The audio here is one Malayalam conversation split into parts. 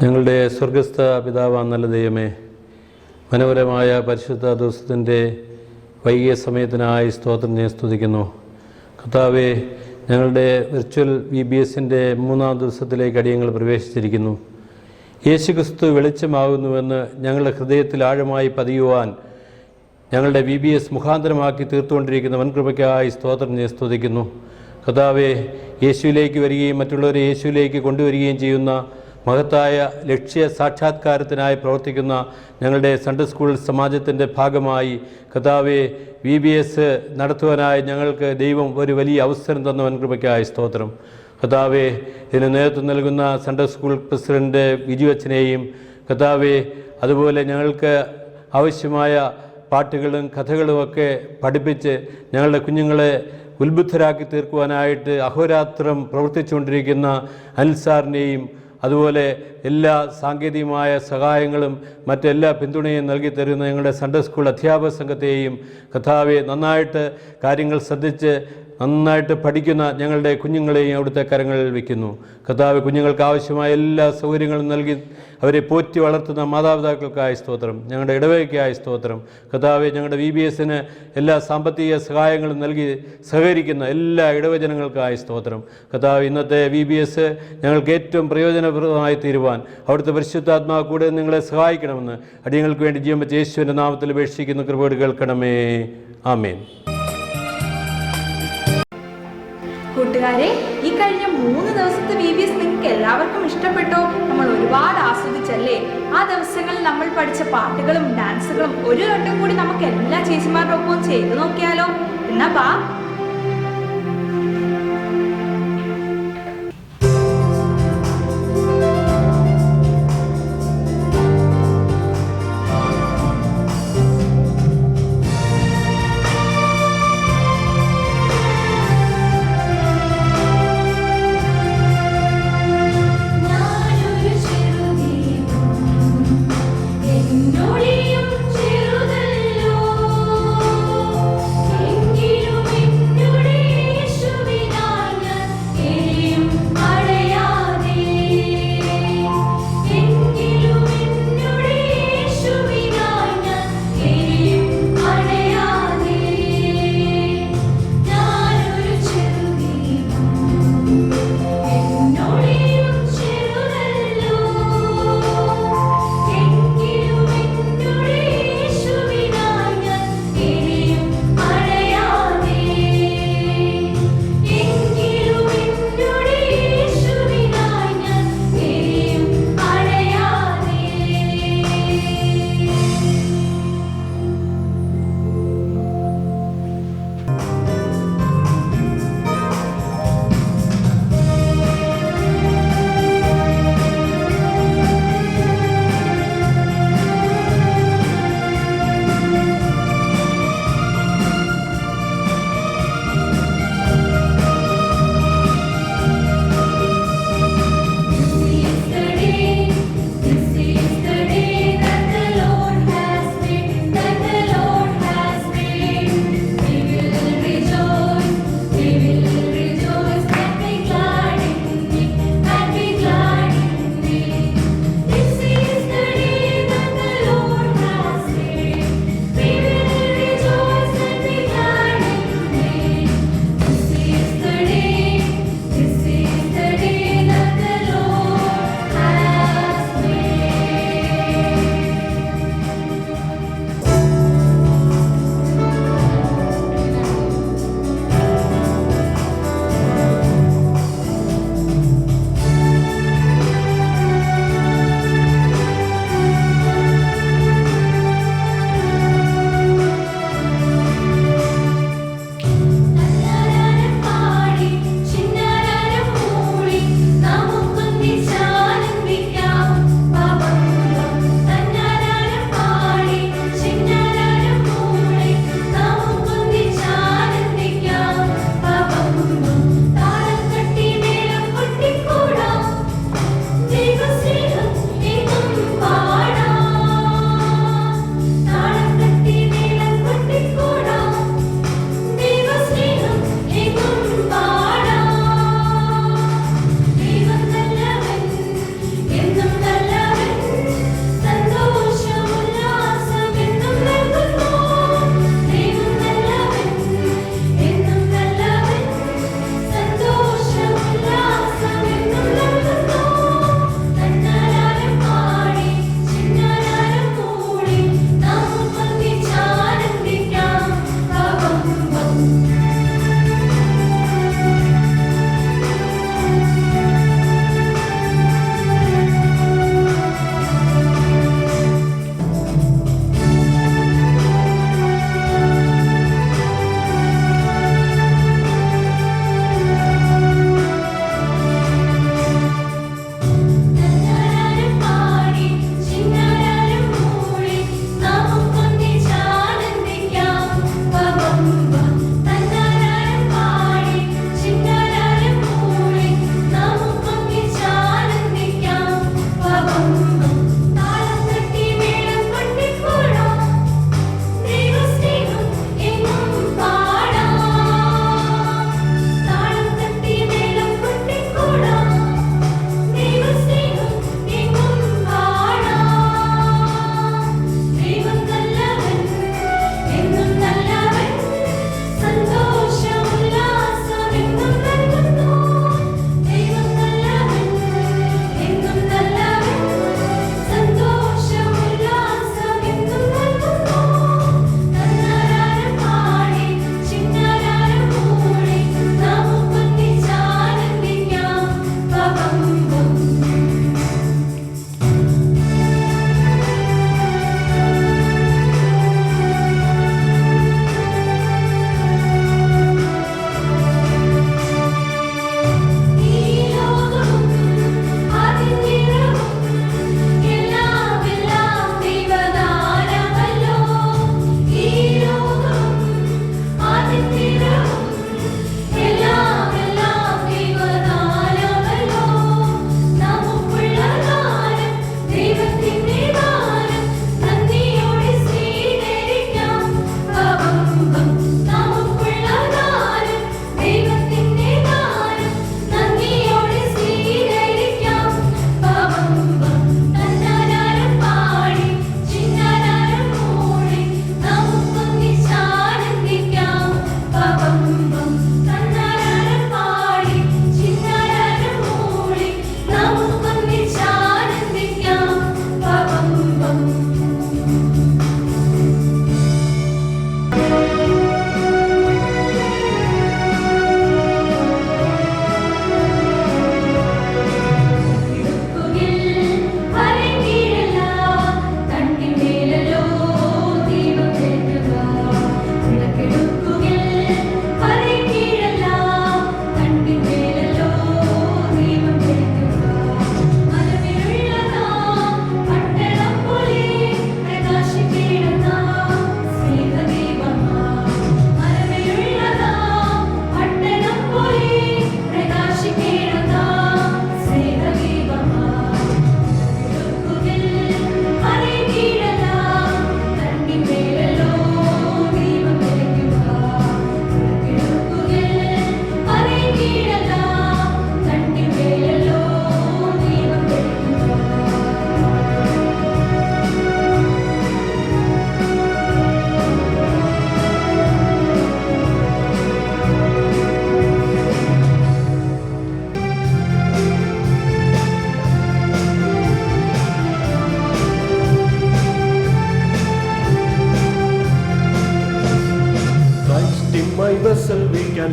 ഞങ്ങളുടെ സ്വർഗസ്ഥ പിതാവാം നല്ല ദൈവമേ, മനോഹരമായ പരിശുദ്ധ ദിവസത്തിൻ്റെ വൈകിയ സമയത്തിനായി സ്തോത്രം ഞാൻ സ്തുതിക്കുന്നു. കർത്താവേ, ഞങ്ങളുടെ വിർച്വൽ VBSൻ്റെ 3-ാം ദിവസത്തിലേക്ക് അടിയങ്ങൾ പ്രവേശിച്ചിരിക്കുന്നു. യേശുക്രിസ്തു വെളിച്ചമാകുന്നുവെന്ന് ഞങ്ങളുടെ ഹൃദയത്തിൽ ആഴമായി പതിയുവാൻ ഞങ്ങളുടെ VBS മുഖാന്തരമാക്കി തീർത്തുകൊണ്ടിരിക്കുന്ന വൻകൃപയ്ക്കായി സ്തോത്രം ഞാൻ സ്തുതിക്കുന്നു. കർത്താവേ, യേശുവിലേക്ക് വരികയും മറ്റുള്ളവരെ യേശുവിലേക്ക് കൊണ്ടുവരികയും ചെയ്യുന്ന മഹത്തായ ലക്ഷ്യ സാക്ഷാത്കാരത്തിനായി പ്രവർത്തിക്കുന്ന ഞങ്ങളുടെ സൺഡേ സ്കൂൾ സമാജത്തിൻ്റെ ഭാഗമായി കർത്താവെ VBS നടത്തുവാനായി ഞങ്ങൾക്ക് ദൈവം ഒരു വലിയ അവസരം തന്ന വൻകൃപയ്ക്കായി സ്തോത്രം. കർത്താവെ, ഇതിന് നേതൃത്വം നൽകുന്ന സൺഡേ സ്കൂൾ പ്രസിഡന്റ് ബിജു അച്ഛനെയും കർത്താവെ, അതുപോലെ ഞങ്ങൾക്ക് ആവശ്യമായ പാട്ടുകളും കഥകളുമൊക്കെ പഠിപ്പിച്ച് ഞങ്ങളുടെ കുഞ്ഞുങ്ങളെ ഉത്ബുദ്ധരാക്കി തീർക്കുവാനായിട്ട് അഹോരാത്രം പ്രവർത്തിച്ചുകൊണ്ടിരിക്കുന്ന അനിൽ സാറിനെയും അതുപോലെ എല്ലാ സാങ്കേതികമായ സഹായങ്ങളും മറ്റെല്ലാ പിന്തുണയും നൽകി തരുന്ന ഞങ്ങളുടെ സൺഡേ സ്കൂൾ അധ്യാപക സംഘത്തെയും കർത്താവെ, നന്നായിട്ട് കാര്യങ്ങൾ ശ്രദ്ധിച്ച് നന്നായിട്ട് പഠിക്കുന്ന ഞങ്ങളുടെ കുഞ്ഞുങ്ങളെയും അവിടുത്തെ കരങ്ങളിൽ വയ്ക്കുന്നു. കർത്താവ്, കുഞ്ഞുങ്ങൾക്ക് ആവശ്യമായ എല്ലാ സൗകര്യങ്ങളും നൽകി അവരെ പോറ്റി വളർത്തുന്ന മാതാപിതാക്കൾക്കായി സ്തോത്രം. ഞങ്ങളുടെ ഇടവകയ്ക്കായി സ്തോത്രം. കർത്താവ്, ഞങ്ങളുടെ VBSന് എല്ലാ സാമ്പത്തിക സഹായങ്ങളും നൽകി സഹകരിക്കുന്ന എല്ലാ ഇടവജനങ്ങൾക്കായി സ്തോത്രം. കർത്താവ്, ഇന്നത്തെ VBS ഞങ്ങൾക്ക് ഏറ്റവും പ്രയോജനപ്രദമായി തീരുവാൻ അവിടുത്തെ പരിശുദ്ധാത്മാവ് കൂടെ നിങ്ങളെ സഹായിക്കണമെന്ന് അടിയങ്ങൾക്ക് വേണ്ടി ജീവൻ വെച്ച യേശുവിൻ്റെ നാമത്തിൽ അപേക്ഷിക്കുന്ന കൃപയോട് കേൾക്കണമേ. ആമേൻ. കൂട്ടുകാരെ, ഈ കഴിഞ്ഞ 3 ദിവസത്തെ VBS നിങ്ങൾക്ക് എല്ലാവർക്കും ഇഷ്ടപ്പെട്ടോ? നമ്മൾ ഒരുപാട് ആസ്വദിച്ചല്ലേ? ആ ദിവസങ്ങളിൽ നമ്മൾ പഠിച്ച പാട്ടുകളും ഡാൻസുകളും ഒരു വട്ടം കൂടി നമുക്ക് എല്ലാ ചേച്ചിമാരുടെ ഒപ്പം ചെയ്തു നോക്കിയാലോ? എന്നാ ബാ. എന്നൊളിയും ചെറുതല്ലോ എങ്കിലും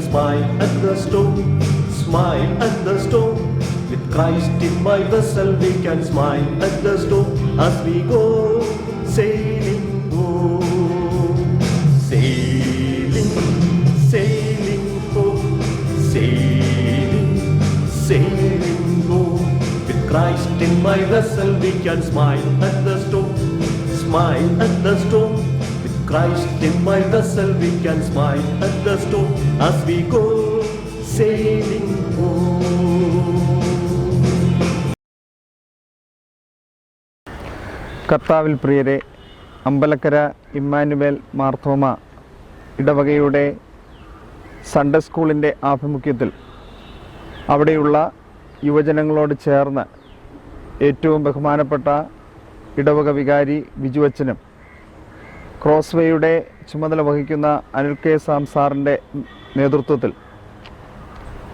smile at the storm, smile at the storm. With Christ in my vessel we can smile at the storm as we go sailing home. Sailing, sailing home, sailing, sailing home. With Christ in my vessel we can smile at the storm, smile at the storm. With Christ in my vessel we can smile at the storm as we go sailing home. കർത്താവിൽ പ്രിയരെ, അമ്പലക്കര ഇമ്മാനുവേൽ മാർത്തോമ ഇടവകയുടെ സൺഡേ സ്കൂളിൻ്റെ ആഭിമുഖ്യത്തിൽ അവിടെയുള്ള യുവജനങ്ങളോട് ചേർന്ന് ഏറ്റവും ബഹുമാനപ്പെട്ട ഇടവക വികാരി ബിജുവച്ചനും ക്രോസ്വേയുടെ ചുമതല വഹിക്കുന്ന അനിൽ കെ സാംസാറിൻ്റെ നേതൃത്വത്തിൽ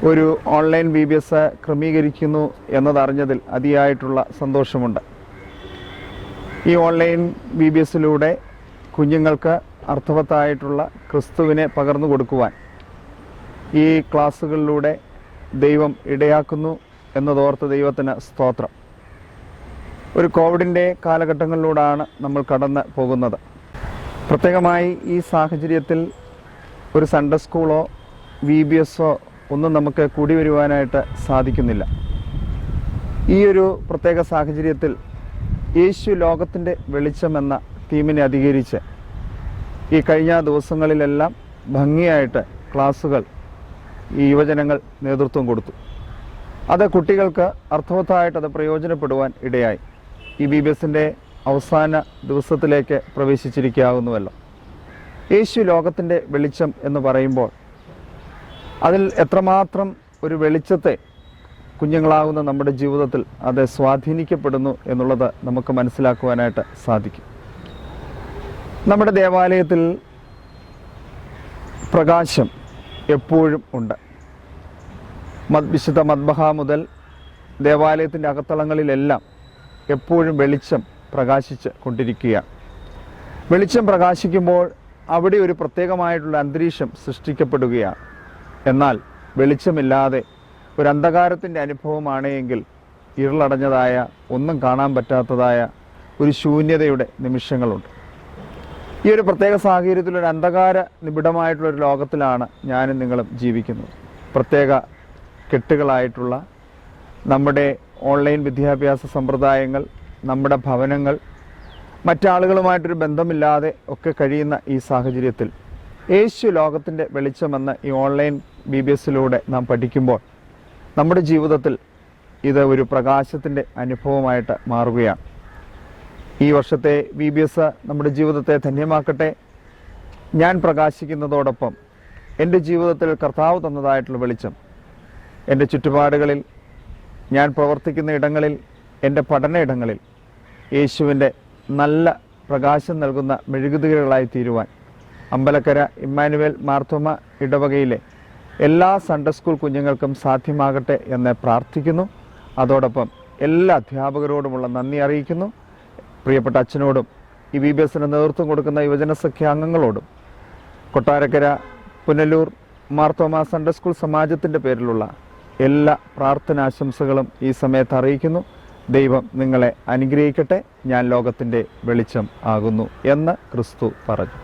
ഒരു ഓൺലൈൻ VBS ക്രമീകരിക്കുന്നു എന്നതറിഞ്ഞതിൽ അതിയായിട്ടുള്ള സന്തോഷമുണ്ട്. ഈ ഓൺലൈൻ VBSലൂടെ കുഞ്ഞുങ്ങൾക്ക് അർത്ഥവത്തായിട്ടുള്ള ക്രിസ്തുവിനെ പകർന്നു കൊടുക്കുവാൻ ഈ ക്ലാസ്സുകളിലൂടെ ദൈവം ഇടയാക്കുന്നു എന്നതോർത്ത് ദൈവത്തിന് സ്തോത്രം. ഒരു കോവിഡിൻ്റെ കാലഘട്ടങ്ങളിലൂടെയാണ് നമ്മൾ കടന്ന് പോകുന്നത്. പ്രത്യേകമായി ഈ സാഹചര്യത്തിൽ ഒരു സൺഡേ സ്കൂളോ VBSോ ഒന്നും നമുക്ക് കൂടി വരുവാനായിട്ട് സാധിക്കുന്നില്ല. ഈ ഒരു പ്രത്യേക സാഹചര്യത്തിൽ യേശു ലോകത്തിൻ്റെ വെളിച്ചമെന്ന തീമിനെ അധികരിച്ച് ഈ കഴിഞ്ഞ ദിവസങ്ങളിലെല്ലാം ഭംഗിയായിട്ട് ക്ലാസ്സുകൾ ഈ യുവജനങ്ങൾ നേതൃത്വം കൊടുത്തു. അത് കുട്ടികൾക്ക് അർത്ഥവത്തായിട്ട് അത് പ്രയോജനപ്പെടുവാൻ ഇടയായി. ഈ VBSൻ്റെ അവസാന ദിവസത്തിലേക്ക് പ്രവേശിച്ചിരിക്കാവുന്നുവല്ലോ. യേശു ലോകത്തിൻ്റെ വെളിച്ചം എന്ന് പറയുമ്പോൾ അതിൽ എത്രമാത്രം ഒരു വെളിച്ചത്തെ കുഞ്ഞുങ്ങളാകുന്ന നമ്മുടെ ജീവിതത്തിൽ അത് സ്വാധീനിക്കപ്പെടുന്നു എന്നുള്ളത് നമുക്ക് മനസ്സിലാക്കുവാനായിട്ട് സാധിക്കും. നമ്മുടെ ദേവാലയത്തിൽ പ്രകാശം എപ്പോഴും ഉണ്ട്. വിശുദ്ധ മദ്ബഹ മുതൽ ദേവാലയത്തിൻ്റെ അകത്തളങ്ങളിലെല്ലാം എപ്പോഴും വെളിച്ചം പ്രകാശിച്ച് കൊണ്ടിരിക്കുകയാണ്. വെളിച്ചം പ്രകാശിക്കുമ്പോൾ അവിടെ ഒരു പ്രത്യേകമായിട്ടുള്ള അന്തരീക്ഷം സൃഷ്ടിക്കപ്പെടുകയാണ്. എന്നാൽ വെളിച്ചമില്ലാതെ ഒരു അന്ധകാരത്തിൻ്റെ അനുഭവമാണ് എങ്കിൽ ഇരുളടഞ്ഞതായ, ഒന്നും കാണാൻ പറ്റാത്തതായ ഒരു ശൂന്യതയുടെ നിമിഷങ്ങളുണ്ട്. ഈ ഒരു പ്രത്യേക സാഹചര്യത്തിൽ ഒരു അന്ധകാര നിബിഡമായിട്ടുള്ളൊരു ലോകത്തിലാണ് ഞാനും നിങ്ങളും ജീവിക്കുന്നത്. പ്രത്യേക കെട്ടുകളായിട്ടുള്ള നമ്മുടെ ഓൺലൈൻ വിദ്യാഭ്യാസ സമ്പ്രദായങ്ങൾ, നമ്മുടെ ഭവനങ്ങൾ, മറ്റാളുകളുമായിട്ടൊരു ബന്ധമില്ലാതെ ഒക്കെ കഴിയുന്ന ഈ സാഹചര്യത്തിൽ യേശു ലോകത്തിൻ്റെ വെളിച്ചമെന്ന ഈ ഓൺലൈൻ VBSലൂടെ നാം പഠിക്കുമ്പോൾ നമ്മുടെ ജീവിതത്തിൽ ഇത് ഒരു പ്രകാശത്തിൻ്റെ അനുഭവമായിട്ട് മാറുകയാണ്. ഈ വർഷത്തെ VBS നമ്മുടെ ജീവിതത്തെ ധന്യമാക്കട്ടെ. ഞാൻ പ്രകാശിക്കുന്നതോടൊപ്പം എൻ്റെ ജീവിതത്തിൽ കർത്താവ് തന്നതായിട്ടുള്ള വെളിച്ചം എൻ്റെ ചുറ്റുപാടുകളിൽ, ഞാൻ പ്രവർത്തിക്കുന്ന ഇടങ്ങളിൽ, എൻ്റെ പഠന ഇടങ്ങളിൽ യേശുവിൻ്റെ നല്ല പ്രകാശം നൽകുന്ന മെഴുകുതിരികളായി തീരുവാൻ അമ്പലക്കര ഇമ്മാനുവേൽ മാർത്തോമ ഇടവകയിലെ എല്ലാ സൺഡേ സ്കൂൾ കുഞ്ഞുങ്ങൾക്കും സാധ്യമാകട്ടെ എന്ന് പ്രാർത്ഥിക്കുന്നു. അതോടൊപ്പം എല്ലാ അധ്യാപകരോടുമുള്ള നന്ദി അറിയിക്കുന്നു. പ്രിയപ്പെട്ട അച്ഛനോടും ഈ VBSന് നേതൃത്വം കൊടുക്കുന്ന യുവജന സഖ്യ അംഗങ്ങളോടും കൊട്ടാരക്കര പുനലൂർ മാർത്തോമ സൺഡേ സ്കൂൾ സമാജത്തിൻ്റെ പേരിലുള്ള എല്ലാ പ്രാർത്ഥനാശംസകളും ഈ സമയത്ത് അറിയിക്കുന്നു. ദൈവം നിങ്ങളെ അനുഗ്രഹിക്കട്ടെ. ഞാൻ ലോകത്തിൻ്റെ വെളിച്ചം ആകുന്നു എന്ന് ക്രിസ്തു പറഞ്ഞു.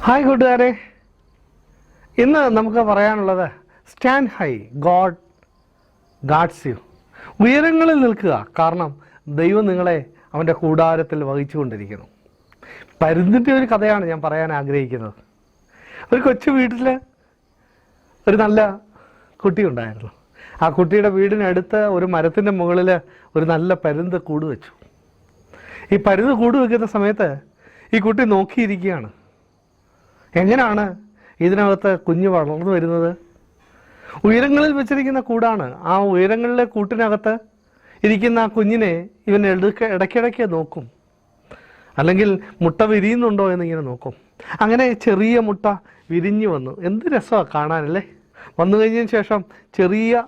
ഹായ് കൂട്ടുകാരെ, ഇന്ന് നമുക്ക് പറയാനുള്ളത് stand high, God guards you. ഉയരങ്ങളിൽ നിൽക്കുക, കാരണം ദൈവം നിങ്ങളെ അവൻ്റെ കൂടാരത്തിൽ വഹിച്ചുകൊണ്ടിരിക്കുന്നു. പരുന്തിൻ്റെ ഒരു കഥയാണ് ഞാൻ പറയാൻ ആഗ്രഹിക്കുന്നത്. ഒരു കൊച്ചു വീട്ടിൽ ഒരു നല്ല കുട്ടി ഉണ്ടായിരുന്നു. ആ കുട്ടിയുടെ വീടിനടുത്ത് ഒരു മരത്തിൻ്റെ മുകളിൽ ഒരു നല്ല പരുന്ത് കൂട് വെച്ചു. ഈ പരുന്ത് കൂട് വെക്കുന്ന സമയത്ത് ഈ കുട്ടി നോക്കിയിരിക്കുകയാണ്, എങ്ങനെയാണ് ഇതിനകത്ത് കുഞ്ഞ് വളർന്നു വരുന്നത്. ഉയരങ്ങളിൽ വെച്ചിരിക്കുന്ന കൂടാണ്. ആ ഉയരങ്ങളിലെ കൂട്ടിനകത്ത് ഇരിക്കുന്ന ആ കുഞ്ഞിനെ ഇവൻ ഇടയ്ക്കിടയ്ക്ക് നോക്കും, അല്ലെങ്കിൽ മുട്ട വിരിയുന്നുണ്ടോ എന്നിങ്ങനെ നോക്കും. അങ്ങനെ ചെറിയ മുട്ട വിരിഞ്ഞു വന്നു. എന്ത് രസമാണ് കാണാനല്ലേ. വന്നു കഴിഞ്ഞതിന് ശേഷം ചെറിയ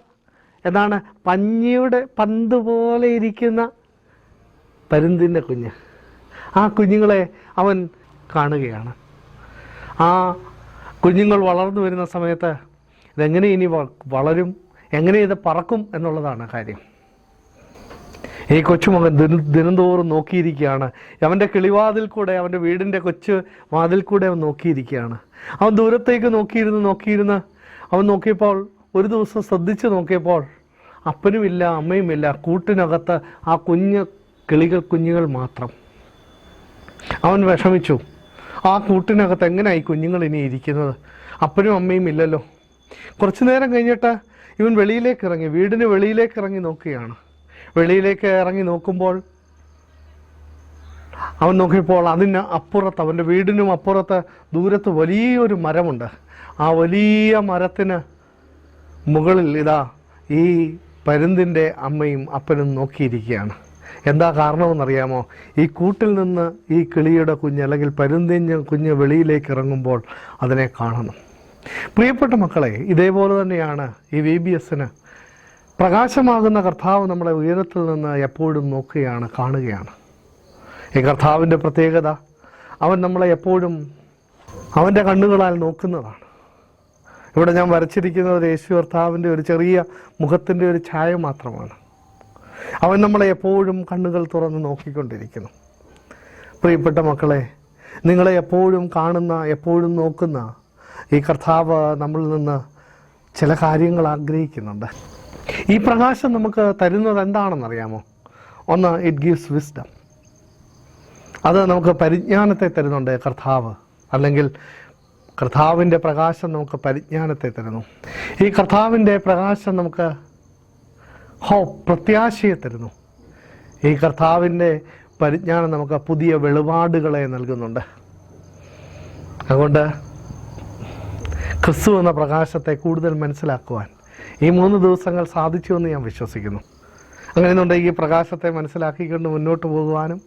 എന്താണ് പഞ്ഞിയുടെ പന്ത് പോലെ ഇരിക്കുന്ന പരുന്തിൻ്റെ കുഞ്ഞ്. ആ കുഞ്ഞുങ്ങളെ അവൻ കാണുകയാണ്. ആ കുഞ്ഞുങ്ങൾ വളർന്നു വരുന്ന സമയത്ത് ഇതെങ്ങനെ ഇനി വളരും, എങ്ങനെ ഇത് പറക്കും എന്നുള്ളതാണ് കാര്യം. ഈ കൊച്ചുമകൻ ദിനംതോറും നോക്കിയിരിക്കുകയാണ്. അവൻ്റെ കിളിവാതിൽ കൂടെ, അവൻ്റെ വീടിൻ്റെ കൊച്ചു വാതിൽ കൂടെ അവൻ നോക്കിയിരിക്കുകയാണ്. അവൻ ദൂരത്തേക്ക് നോക്കിയിരുന്ന് അവൻ നോക്കിയപ്പോൾ, ഒരു ദിവസം ശ്രദ്ധിച്ച് നോക്കിയപ്പോൾ അപ്പനുമില്ല അമ്മയുമില്ല, കൂട്ടിനകത്ത് ആ കുഞ്ഞുങ്ങൾ മാത്രം. അവൻ വിഷമിച്ചു. ആ കൂട്ടിനകത്ത് എങ്ങനെയായി കുഞ്ഞുങ്ങൾ ഇനി ഇരിക്കുന്നത്? അപ്പനും അമ്മയും ഇല്ലല്ലോ. കുറച്ചു നേരം കഴിഞ്ഞിട്ട് ഇവൻ വീടിന് വെളിയിലേക്ക് ഇറങ്ങി നോക്കുകയാണ്. വെളിയിലേക്ക് ഇറങ്ങി നോക്കുമ്പോൾ അവൻ നോക്കിയപ്പോൾ അതിന് അപ്പുറത്ത്, അവൻ്റെ വീടിനും അപ്പുറത്ത് ദൂരത്ത് വലിയൊരു മരമുണ്ട്. ആ വലിയ മരത്തിന് മുകളിൽ ഇതാ ഈ പരുന്തിൻ്റെ അമ്മയും അപ്പനും നോക്കിയിരിക്കുകയാണ്. എന്താ കാരണമെന്നറിയാമോ? ഈ കൂട്ടിൽ നിന്ന് ഈ കിളിയുടെ കുഞ്ഞ് അല്ലെങ്കിൽ പരുന്തിൻ്റെ കുഞ്ഞ് വെളിയിലേക്ക് ഇറങ്ങുമ്പോൾ അതിനെ കാണണം. പ്രിയപ്പെട്ട മക്കളെ, ഇതേപോലെ തന്നെയാണ് ഈ VBSന് പ്രകാശമാകുന്ന കർത്താവ് നമ്മളെ ഉയരത്തിൽ നിന്ന് എപ്പോഴും കാണുകയാണ്. ഈ കർത്താവിൻ്റെ പ്രത്യേകത, അവൻ നമ്മളെ എപ്പോഴും അവൻ്റെ കണ്ണുകളാൽ നോക്കുന്നതാണ്. ഇവിടെ ഞാൻ വരച്ചിരിക്കുന്നത് യേശു കർത്താവിൻ്റെ ഒരു ചെറിയ മുഖത്തിൻ്റെ ഒരു ഛായ മാത്രമാണ്. അവൻ നമ്മളെ എപ്പോഴും കണ്ണുകൾ തുറന്ന് നോക്കിക്കൊണ്ടിരിക്കുന്നു. പ്രിയപ്പെട്ട മക്കളെ, നിങ്ങളെ എപ്പോഴും കാണുന്ന, എപ്പോഴും നോക്കുന്ന ഈ കർത്താവ് നമ്മളിൽ നിന്ന് ചില കാര്യങ്ങൾ ആഗ്രഹിക്കുന്നുണ്ട്. ഈ പ്രകാശം നമുക്ക് തരുന്നത് എന്താണെന്നറിയാമോ? ഒന്ന്, ഇറ്റ് ഗീവ്സ് വിസ്ഡം. അത് നമുക്ക് പരിജ്ഞാനത്തെ തരുന്നുണ്ട് കർത്താവ്, അല്ലെങ്കിൽ കർത്താവിൻ്റെ പ്രകാശം നമുക്ക് പരിജ്ഞാനത്തെ തരുന്നു. ഈ കർത്താവിൻ്റെ പ്രകാശം നമുക്ക് പ്രത്യാശയെ തരുന്നു. ഈ കർത്താവിൻ്റെ പരിജ്ഞാനം നമുക്ക് പുതിയ വെളിപാടുകളെ നൽകുന്നുണ്ട്. അതുകൊണ്ട് ക്രിസ്തു എന്ന പ്രകാശത്തെ കൂടുതൽ മനസ്സിലാക്കുവാൻ ഈ 3 ദിവസങ്ങൾ സാധിച്ചു എന്ന് ഞാൻ വിശ്വസിക്കുന്നു. അങ്ങനെയെന്നുണ്ടെങ്കിൽ ഈ പ്രകാശത്തെ മനസ്സിലാക്കിക്കൊണ്ട് മുന്നോട്ട് പോകുവാനും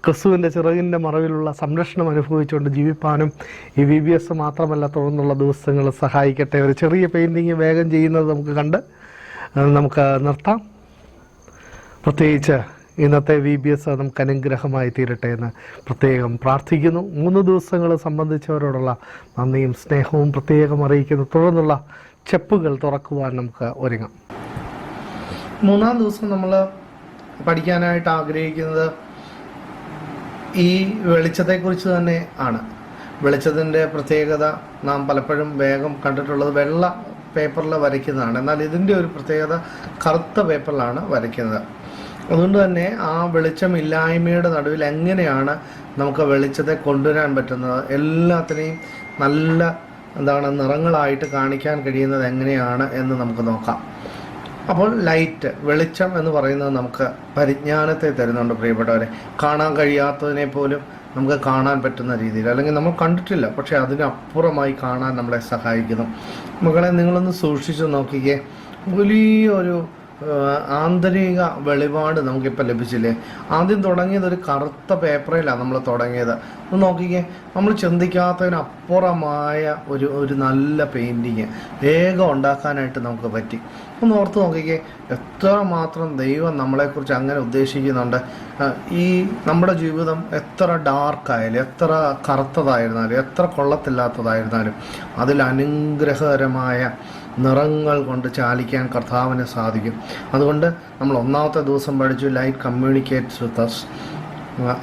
ക്രിസ്തുവിൻ്റെ ചിറകിൻ്റെ മറവിലുള്ള സംരക്ഷണം അനുഭവിച്ചുകൊണ്ട് ജീവിപ്പാനും ഈ VBS മാത്രമല്ല തുടർന്നുള്ള ദിവസങ്ങൾ സഹായിക്കട്ടെ. ഒരു ചെറിയ പെയിൻറ്റിങ് വേഗം ചെയ്യുന്നത് നമുക്ക് നിർത്താം. പ്രത്യേകിച്ച് ഇന്നത്തെ VBS നമുക്ക് അനുഗ്രഹമായി തീരട്ടെ എന്ന് പ്രത്യേകം പ്രാർത്ഥിക്കുന്നു. 3 ദിവസങ്ങൾ സംബന്ധിച്ചവരോടുള്ള നന്ദിയും സ്നേഹവും പ്രത്യേകം അറിയിക്കുന്നു. തുടർന്നുള്ള ചെപ്പുകൾ തുറക്കുവാൻ നമുക്ക് ഒരുങ്ങാം. 3-ാം ദിവസം നമ്മൾ പഠിക്കാനായിട്ട് ആഗ്രഹിക്കുന്നത് ഈ വെളിച്ചത്തെക്കുറിച്ച് തന്നെ ആണ്. വെളിച്ചത്തിൻ്റെ പ്രത്യേകത നാം പലപ്പോഴും വേഗം കണ്ടിട്ടുള്ളത് വെള്ള പേപ്പറിൽ വരയ്ക്കുന്നതാണ്. എന്നാൽ ഇതിൻ്റെ ഒരു പ്രത്യേകത കറുത്ത പേപ്പറിലാണ് വരയ്ക്കുന്നത്. അതുകൊണ്ട് തന്നെ ആ വെളിച്ചമില്ലായ്മയുടെ നടുവിൽ എങ്ങനെയാണ് നമുക്ക് വെളിച്ചത്തെ കൊണ്ടുവരാൻ പറ്റുന്നത്, എല്ലാത്തിനെയും നല്ല നിറങ്ങളായിട്ട് കാണിക്കാൻ കഴിയുന്നത് എങ്ങനെയാണ് എന്ന് നമുക്ക് നോക്കാം. അപ്പോൾ ലൈറ്റ്, വെളിച്ചം എന്ന് പറയുന്നത് നമുക്ക് പരിജ്ഞാനത്തെ തരുന്നുണ്ട്. പ്രിയപ്പെട്ടവരെ, കാണാൻ കഴിയാത്തതിനെ പോലും നമുക്ക് കാണാൻ പറ്റുന്ന രീതിയിൽ, അല്ലെങ്കിൽ നമ്മൾ കണ്ടിട്ടില്ല പക്ഷെ അതിനപ്പുറമായി കാണാൻ നമ്മളെ സഹായിക്കുന്നു. മക്കളെ, നിങ്ങളൊന്ന് സൂക്ഷിച്ചു നോക്കിക്കേ, വലിയൊരു ആന്തരിക വെളിപാട് നമുക്കിപ്പോൾ ലഭിച്ചില്ലേ? ആദ്യം തുടങ്ങിയത് ഒരു കറുത്ത പേപ്പറിലാണ് നമ്മൾ തുടങ്ങിയത്. ഒന്ന് നോക്കിക്കേ, നമ്മൾ ചിന്തിക്കാത്തതിനപ്പുറമായ ഒരു നല്ല പെയിൻറ്റിങ് വേഗം ഉണ്ടാക്കാനായിട്ട് നമുക്ക് പറ്റി. ഒന്ന് ഓർത്ത് നോക്കിക്കേ, എത്രമാത്രം ദൈവം നമ്മളെക്കുറിച്ച് അങ്ങനെ ഉദ്ദേശിക്കുന്നുണ്ട്. ഈ നമ്മുടെ ജീവിതം എത്ര ഡാർക്കായാലും, എത്ര കറുത്തതായിരുന്നാലും, എത്ര കൊള്ളത്തില്ലാത്തതായിരുന്നാലും അതിൽ അനുഗ്രഹകരമായ നിറങ്ങൾ കൊണ്ട് ചാലിക്കാൻ കർത്താവിന് സാധിക്കും. അതുകൊണ്ട് നമ്മൾ 1-ാമത്തെ ദിവസം പഠിച്ചു, ലൈറ്റ് കമ്മ്യൂണിക്കേറ്റ്സ് വിത്ത് അസ്,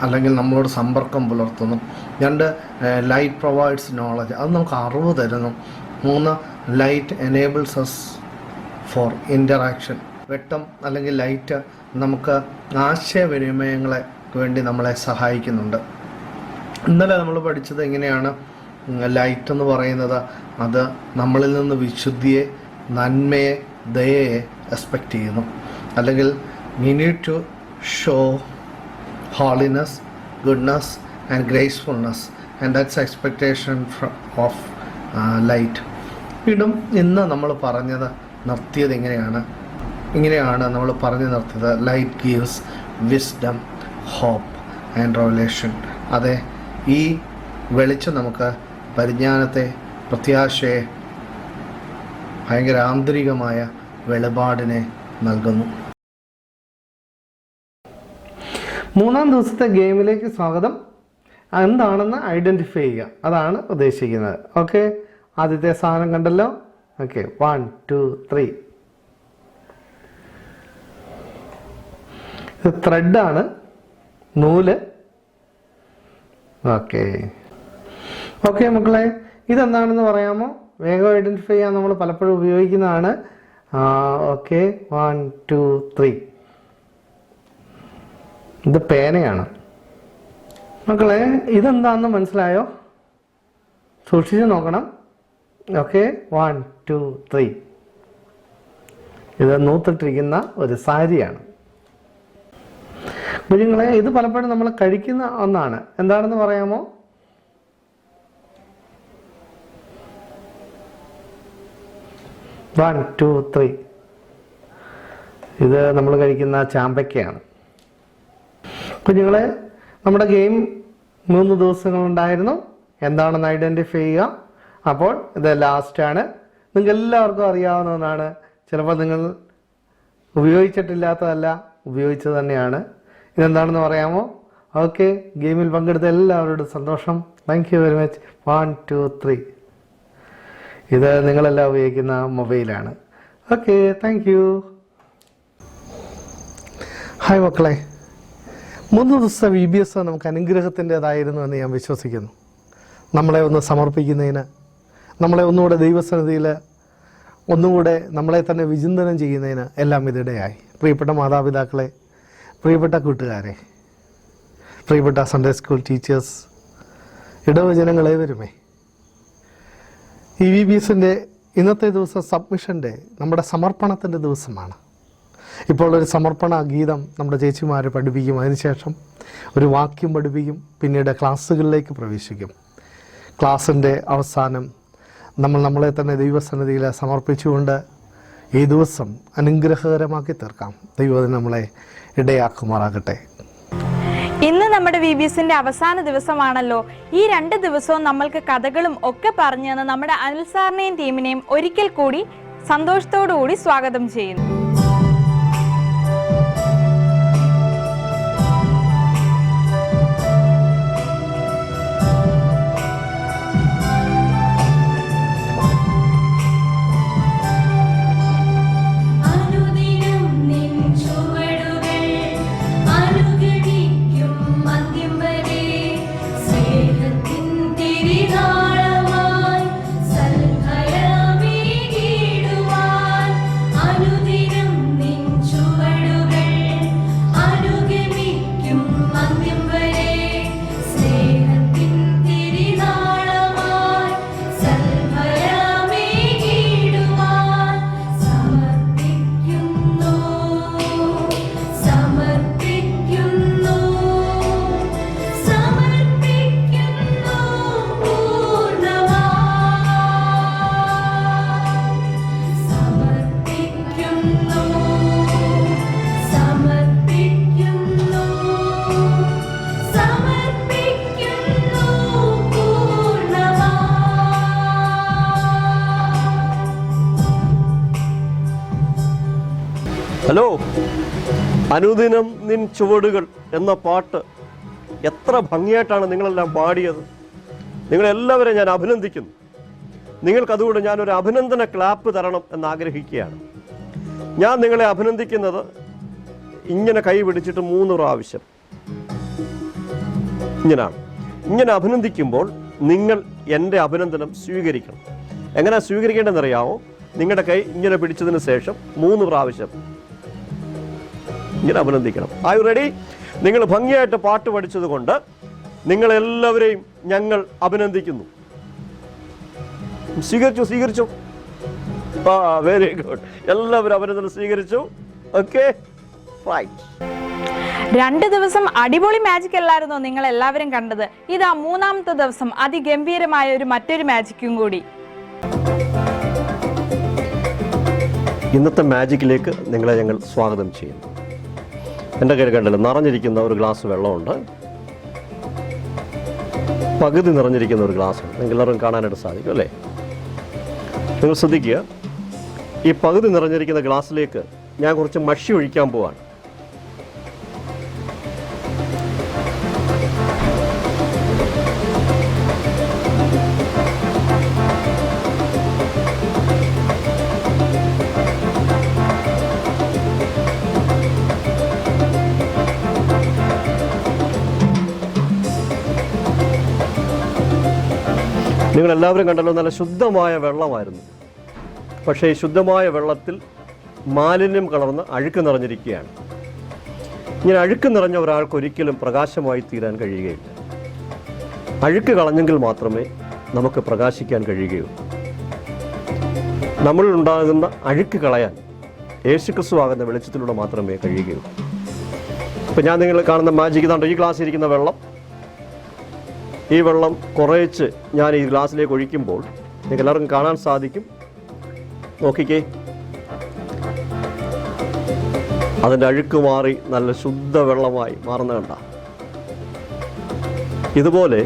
അല്ലെങ്കിൽ നമ്മളോട് സമ്പർക്കം പുലർത്തുന്നു. 2, ലൈറ്റ് പ്രൊവൈഡ്സ് നോളജ്, അത് നമുക്ക് അറിവ് തരുന്നു. 3, light enables us for interaction. വെട്ടം അല്ലെങ്കിൽ ലൈറ്റ് നമുക്ക് ആശയവിനിമയങ്ങളെ വേണ്ടി നമ്മളെ സഹായിക്കുന്നുണ്ട്. ഇന്നലെ നമ്മൾ പഠിച്ചത് എങ്ങനെയാണ് ലൈറ്റ് എന്ന് പറയുന്നത്, അത് നമ്മളിൽ നിന്ന് വിശുദ്ധിയെ, നന്മയെ, ദയയെ എക്സ്പെക്റ്റ് ചെയ്യുന്നു. അല്ലെങ്കിൽ we need to show holiness, goodness and gracefulness, and that's expectation of light. വീണ്ടും ഇന്ന് നമ്മൾ നിർത്തിയത് ഇങ്ങനെയാണ് നമ്മൾ പറഞ്ഞു നിർത്തിയത്, light gives wisdom, hope and revelation. അതെ, ഈ വെളിച്ചം നമുക്ക് പരിജ്ഞാനത്തെ, പ്രത്യാശയെ, ഭയങ്കര ആന്തരികമായ വെളിപാടിനെ നൽകുന്നു. 3-ാം ദിവസത്തെ ഗെയിമിലേക്ക് സ്വാഗതം. എന്താണെന്ന് ഐഡൻറ്റിഫൈ ചെയ്യുക, അതാണ് ഉദ്ദേശിക്കുന്നത്. ഓക്കെ, ആദ്യത്തെ സാധനം കണ്ടല്ലോ. ഓക്കെ, 1 2 3. ഇത് ത്രെഡാണ്, നൂല്. ഓക്കെ ഓക്കെ മക്കളെ, ഇതെന്താണെന്ന് പറയാമോ? വേഗം ഐഡൻറ്റിഫൈ ചെയ്യാൻ നമ്മൾ പലപ്പോഴും ഉപയോഗിക്കുന്നതാണ്. ഓക്കെ, 1 2 3. ഇത് പേനയാണ്. മക്കളെ, ഇതെന്താണെന്ന് മനസ്സിലായോ? സൂക്ഷിച്ച് നോക്കണം. ഓക്കെ, 1 2 3. ഇത് നൂത്തിട്ടിരിക്കുന്ന ഒരു സാരിയാണ്. കുഞ്ഞുങ്ങളെ, ഇത് പലപ്പോഴും നമ്മൾ കഴിക്കുന്ന ഒന്നാണ്. എന്താണെന്ന് പറയാമോ? One two three. ഇത് നമ്മൾ കഴിക്കുന്ന ചാമ്പയ്ക്കയാണ്. കുഞ്ഞുങ്ങളെ, നമ്മുടെ ഗെയിം 3 ദിവസങ്ങളുണ്ടായിരുന്നു. എന്താണെന്ന് ഐഡൻറ്റിഫൈ ചെയ്യുക. അപ്പോൾ ഇത് ലാസ്റ്റാണ്. നിങ്ങൾക്ക് എല്ലാവർക്കും അറിയാവുന്നതാണ്. ചിലപ്പോൾ നിങ്ങൾ ഉപയോഗിച്ചിട്ടില്ലാത്തതല്ല, ഉപയോഗിച്ചത് തന്നെയാണ്. ഇതെന്താണെന്ന് പറയാമോ? ഓക്കെ, ഗെയിമിൽ പങ്കെടുത്ത എല്ലാവരോടും സന്തോഷം. Thank you very much. 1 2 3. ഇത് നിങ്ങളെല്ലാം ഉപയോഗിക്കുന്ന മൊബൈലാണ്. Okay, thank you. ഹായ് മക്കളെ, 3 ദിവസത്തെ VBS നമുക്ക് അനുഗ്രഹത്തിൻ്റെതായിരുന്നു എന്ന് ഞാൻ വിശ്വസിക്കുന്നു. നമ്മളെ ഒന്ന് സമർപ്പിക്കുന്നതിന്, നമ്മളെ ഒന്നുകൂടെ ദൈവസന്നിധിയിൽ ഒന്നുകൂടെ നമ്മളെ തന്നെ വിചിന്തനം ചെയ്യുന്നതിന് എല്ലാം ഇതിടെയായി. പ്രിയപ്പെട്ട മാതാപിതാക്കളെ, പ്രിയപ്പെട്ട കൂട്ടുകാരെ, പ്രിയപ്പെട്ട സൺഡേ സ്കൂൾ ടീച്ചേഴ്സ്, ഇടവജനങ്ങളെ വരുമേ, ഈ VBSൻ്റെ ഇന്നത്തെ ദിവസം സബ്മിഷൻ്റെ, നമ്മുടെ സമർപ്പണത്തിൻ്റെ ദിവസമാണ്. ഇപ്പോൾ ഒരു സമർപ്പണ ഗീതം നമ്മുടെ ചേച്ചിമാർ പഠിപ്പിക്കും. അതിനുശേഷം ഒരു വാക്യം പഠിപ്പിക്കും. പിന്നീട് ക്ലാസ്സുകളിലേക്ക് പ്രവേശിക്കും. ക്ലാസ്സിൻ്റെ അവസാനം നമ്മളെ തന്നെ ദൈവസന്നിധിയിൽ സമർപ്പിച്ചുകൊണ്ട് ഈ ദിവസം അനുഗ്രഹകരമാക്കി തീർക്കാം. ദൈവം നമ്മളെ ഇടയാക്കുമാറാകട്ടെ. ഇന്ന് നമ്മുടെ VBSന്റെ അവസാന ദിവസമാണല്ലോ. ഈ 2 ദിവസവും നമ്മൾക്ക് കഥകളും ഒക്കെ പറഞ്ഞു തന്ന നമ്മുടെ അനിൽ സാറിനെയും ടീമിനെയും ഒരിക്കൽ കൂടി സന്തോഷത്തോടു കൂടി സ്വാഗതം ചെയ്യുന്നു. ഹലോ, അനുദിനം നിൻ ചുവടുകൾ എന്ന പാട്ട് എത്ര ഭംഗിയായിട്ടാണ് നിങ്ങളെല്ലാം പാടിയത്. നിങ്ങളെല്ലാവരെയും ഞാൻ അഭിനന്ദിക്കുന്നു. നിങ്ങൾക്കതുകൊണ്ട് ഞാനൊരു അഭിനന്ദന ക്ലാപ്പ് തരണം എന്നാഗ്രഹിക്കുകയാണ്. ഞാൻ നിങ്ങളെ അഭിനന്ദിക്കുന്നത് ഇങ്ങനെ കൈ പിടിച്ചിട്ട് 3 പ്രാവശ്യം ഇങ്ങനെ അഭിനന്ദിക്കുമ്പോൾ നിങ്ങൾ എൻ്റെ അഭിനന്ദനം സ്വീകരിക്കണം. എങ്ങനെ സ്വീകരിക്കേണ്ടതെന്നറിയാമോ? നിങ്ങളുടെ കൈ ഇങ്ങനെ പിടിച്ചതിന് ശേഷം 3 പ്രാവശ്യം ഇങ്ങനെ അഭിനന്ദിക്കണം. Are you ready? നിങ്ങൾ ഭംഗിയായിട്ട് പാട്ട് പഠിച്ചത് കൊണ്ട് നിങ്ങളെല്ലാവരെയും ഞങ്ങൾ അഭിനന്ദിക്കുന്നു. സ്വീകരിച്ചു. Very good. എല്ലാവരും അഭിനന്ദനം സ്വീകരിച്ചു. Okay, right. 2 ദിവസം അടിപൊളി മാജിക് അല്ലായിരുന്നോ നിങ്ങൾ എല്ലാവരും കണ്ടത്? ഇതാ 3ാമത്തെ ദിവസം അതിഗംഭീരമായ മറ്റൊരു മാജിക്കും കൂടി. ഇന്നത്തെ മാജിക്കിലേക്ക് നിങ്ങളെ ഞങ്ങൾ സ്വാഗതം ചെയ്യുന്നു. എൻ്റെ കയ്യിൽ കണ്ടല്ലോ, നിറഞ്ഞിരിക്കുന്ന ഒരു ഗ്ലാസ് വെള്ളമുണ്ട്. പകുതി നിറഞ്ഞിരിക്കുന്ന ഒരു ഗ്ലാസ് ഉണ്ട്. നിങ്ങൾക്ക് എല്ലാവർക്കും കാണാനായിട്ട് സാധിക്കും അല്ലേ? നിങ്ങൾ ശ്രദ്ധിക്കുക, ഈ പകുതി നിറഞ്ഞിരിക്കുന്ന ഗ്ലാസ്സിലേക്ക് ഞാൻ കുറച്ച് മഷി ഒഴിക്കാൻ പോവാണ്. നിങ്ങളെല്ലാവരും കണ്ടല്ലോ, നല്ല ശുദ്ധമായ വെള്ളമായിരുന്നു. പക്ഷേ ഈ ശുദ്ധമായ വെള്ളത്തിൽ മാലിന്യം കലർന്ന് അഴുക്ക് നിറഞ്ഞിരിക്കുകയാണ്. ഇങ്ങനെ അഴുക്ക് നിറഞ്ഞ ഒരാൾക്ക് ഒരിക്കലും പ്രകാശമായി തീരാൻ കഴിയുകയില്ല. അഴുക്ക് കളഞ്ഞെങ്കിൽ മാത്രമേ നമുക്ക് പ്രകാശിക്കാൻ കഴിയുകയുള്ളൂ. നമ്മളിലുണ്ടാകുന്ന അഴുക്ക് കളയാൻ യേശുക്രിസ്തു ആകുന്ന വെളിച്ചത്തിലൂടെ മാത്രമേ കഴിയുകയുള്ളൂ. ഇപ്പം ഞാൻ നിങ്ങൾ കാണുന്ന മാജിക് ഇതാണ്ടോ, ഈ ഗ്ലാസ് ഇരിക്കുന്ന വെള്ളം, ഈ വെള്ളം കുറേച്ച് ഞാൻ ഈ ഗ്ലാസ്സിലേക്ക് ഒഴിക്കുമ്പോൾ നിങ്ങൾക്ക് എല്ലാവർക്കും കാണാൻ സാധിക്കും. നോക്കിക്കേ, അതിൻ്റെ അഴുക്ക് മാറി നല്ല ശുദ്ധ വെള്ളമായി മാറുന്ന കണ്ട. ഇതുപോലെ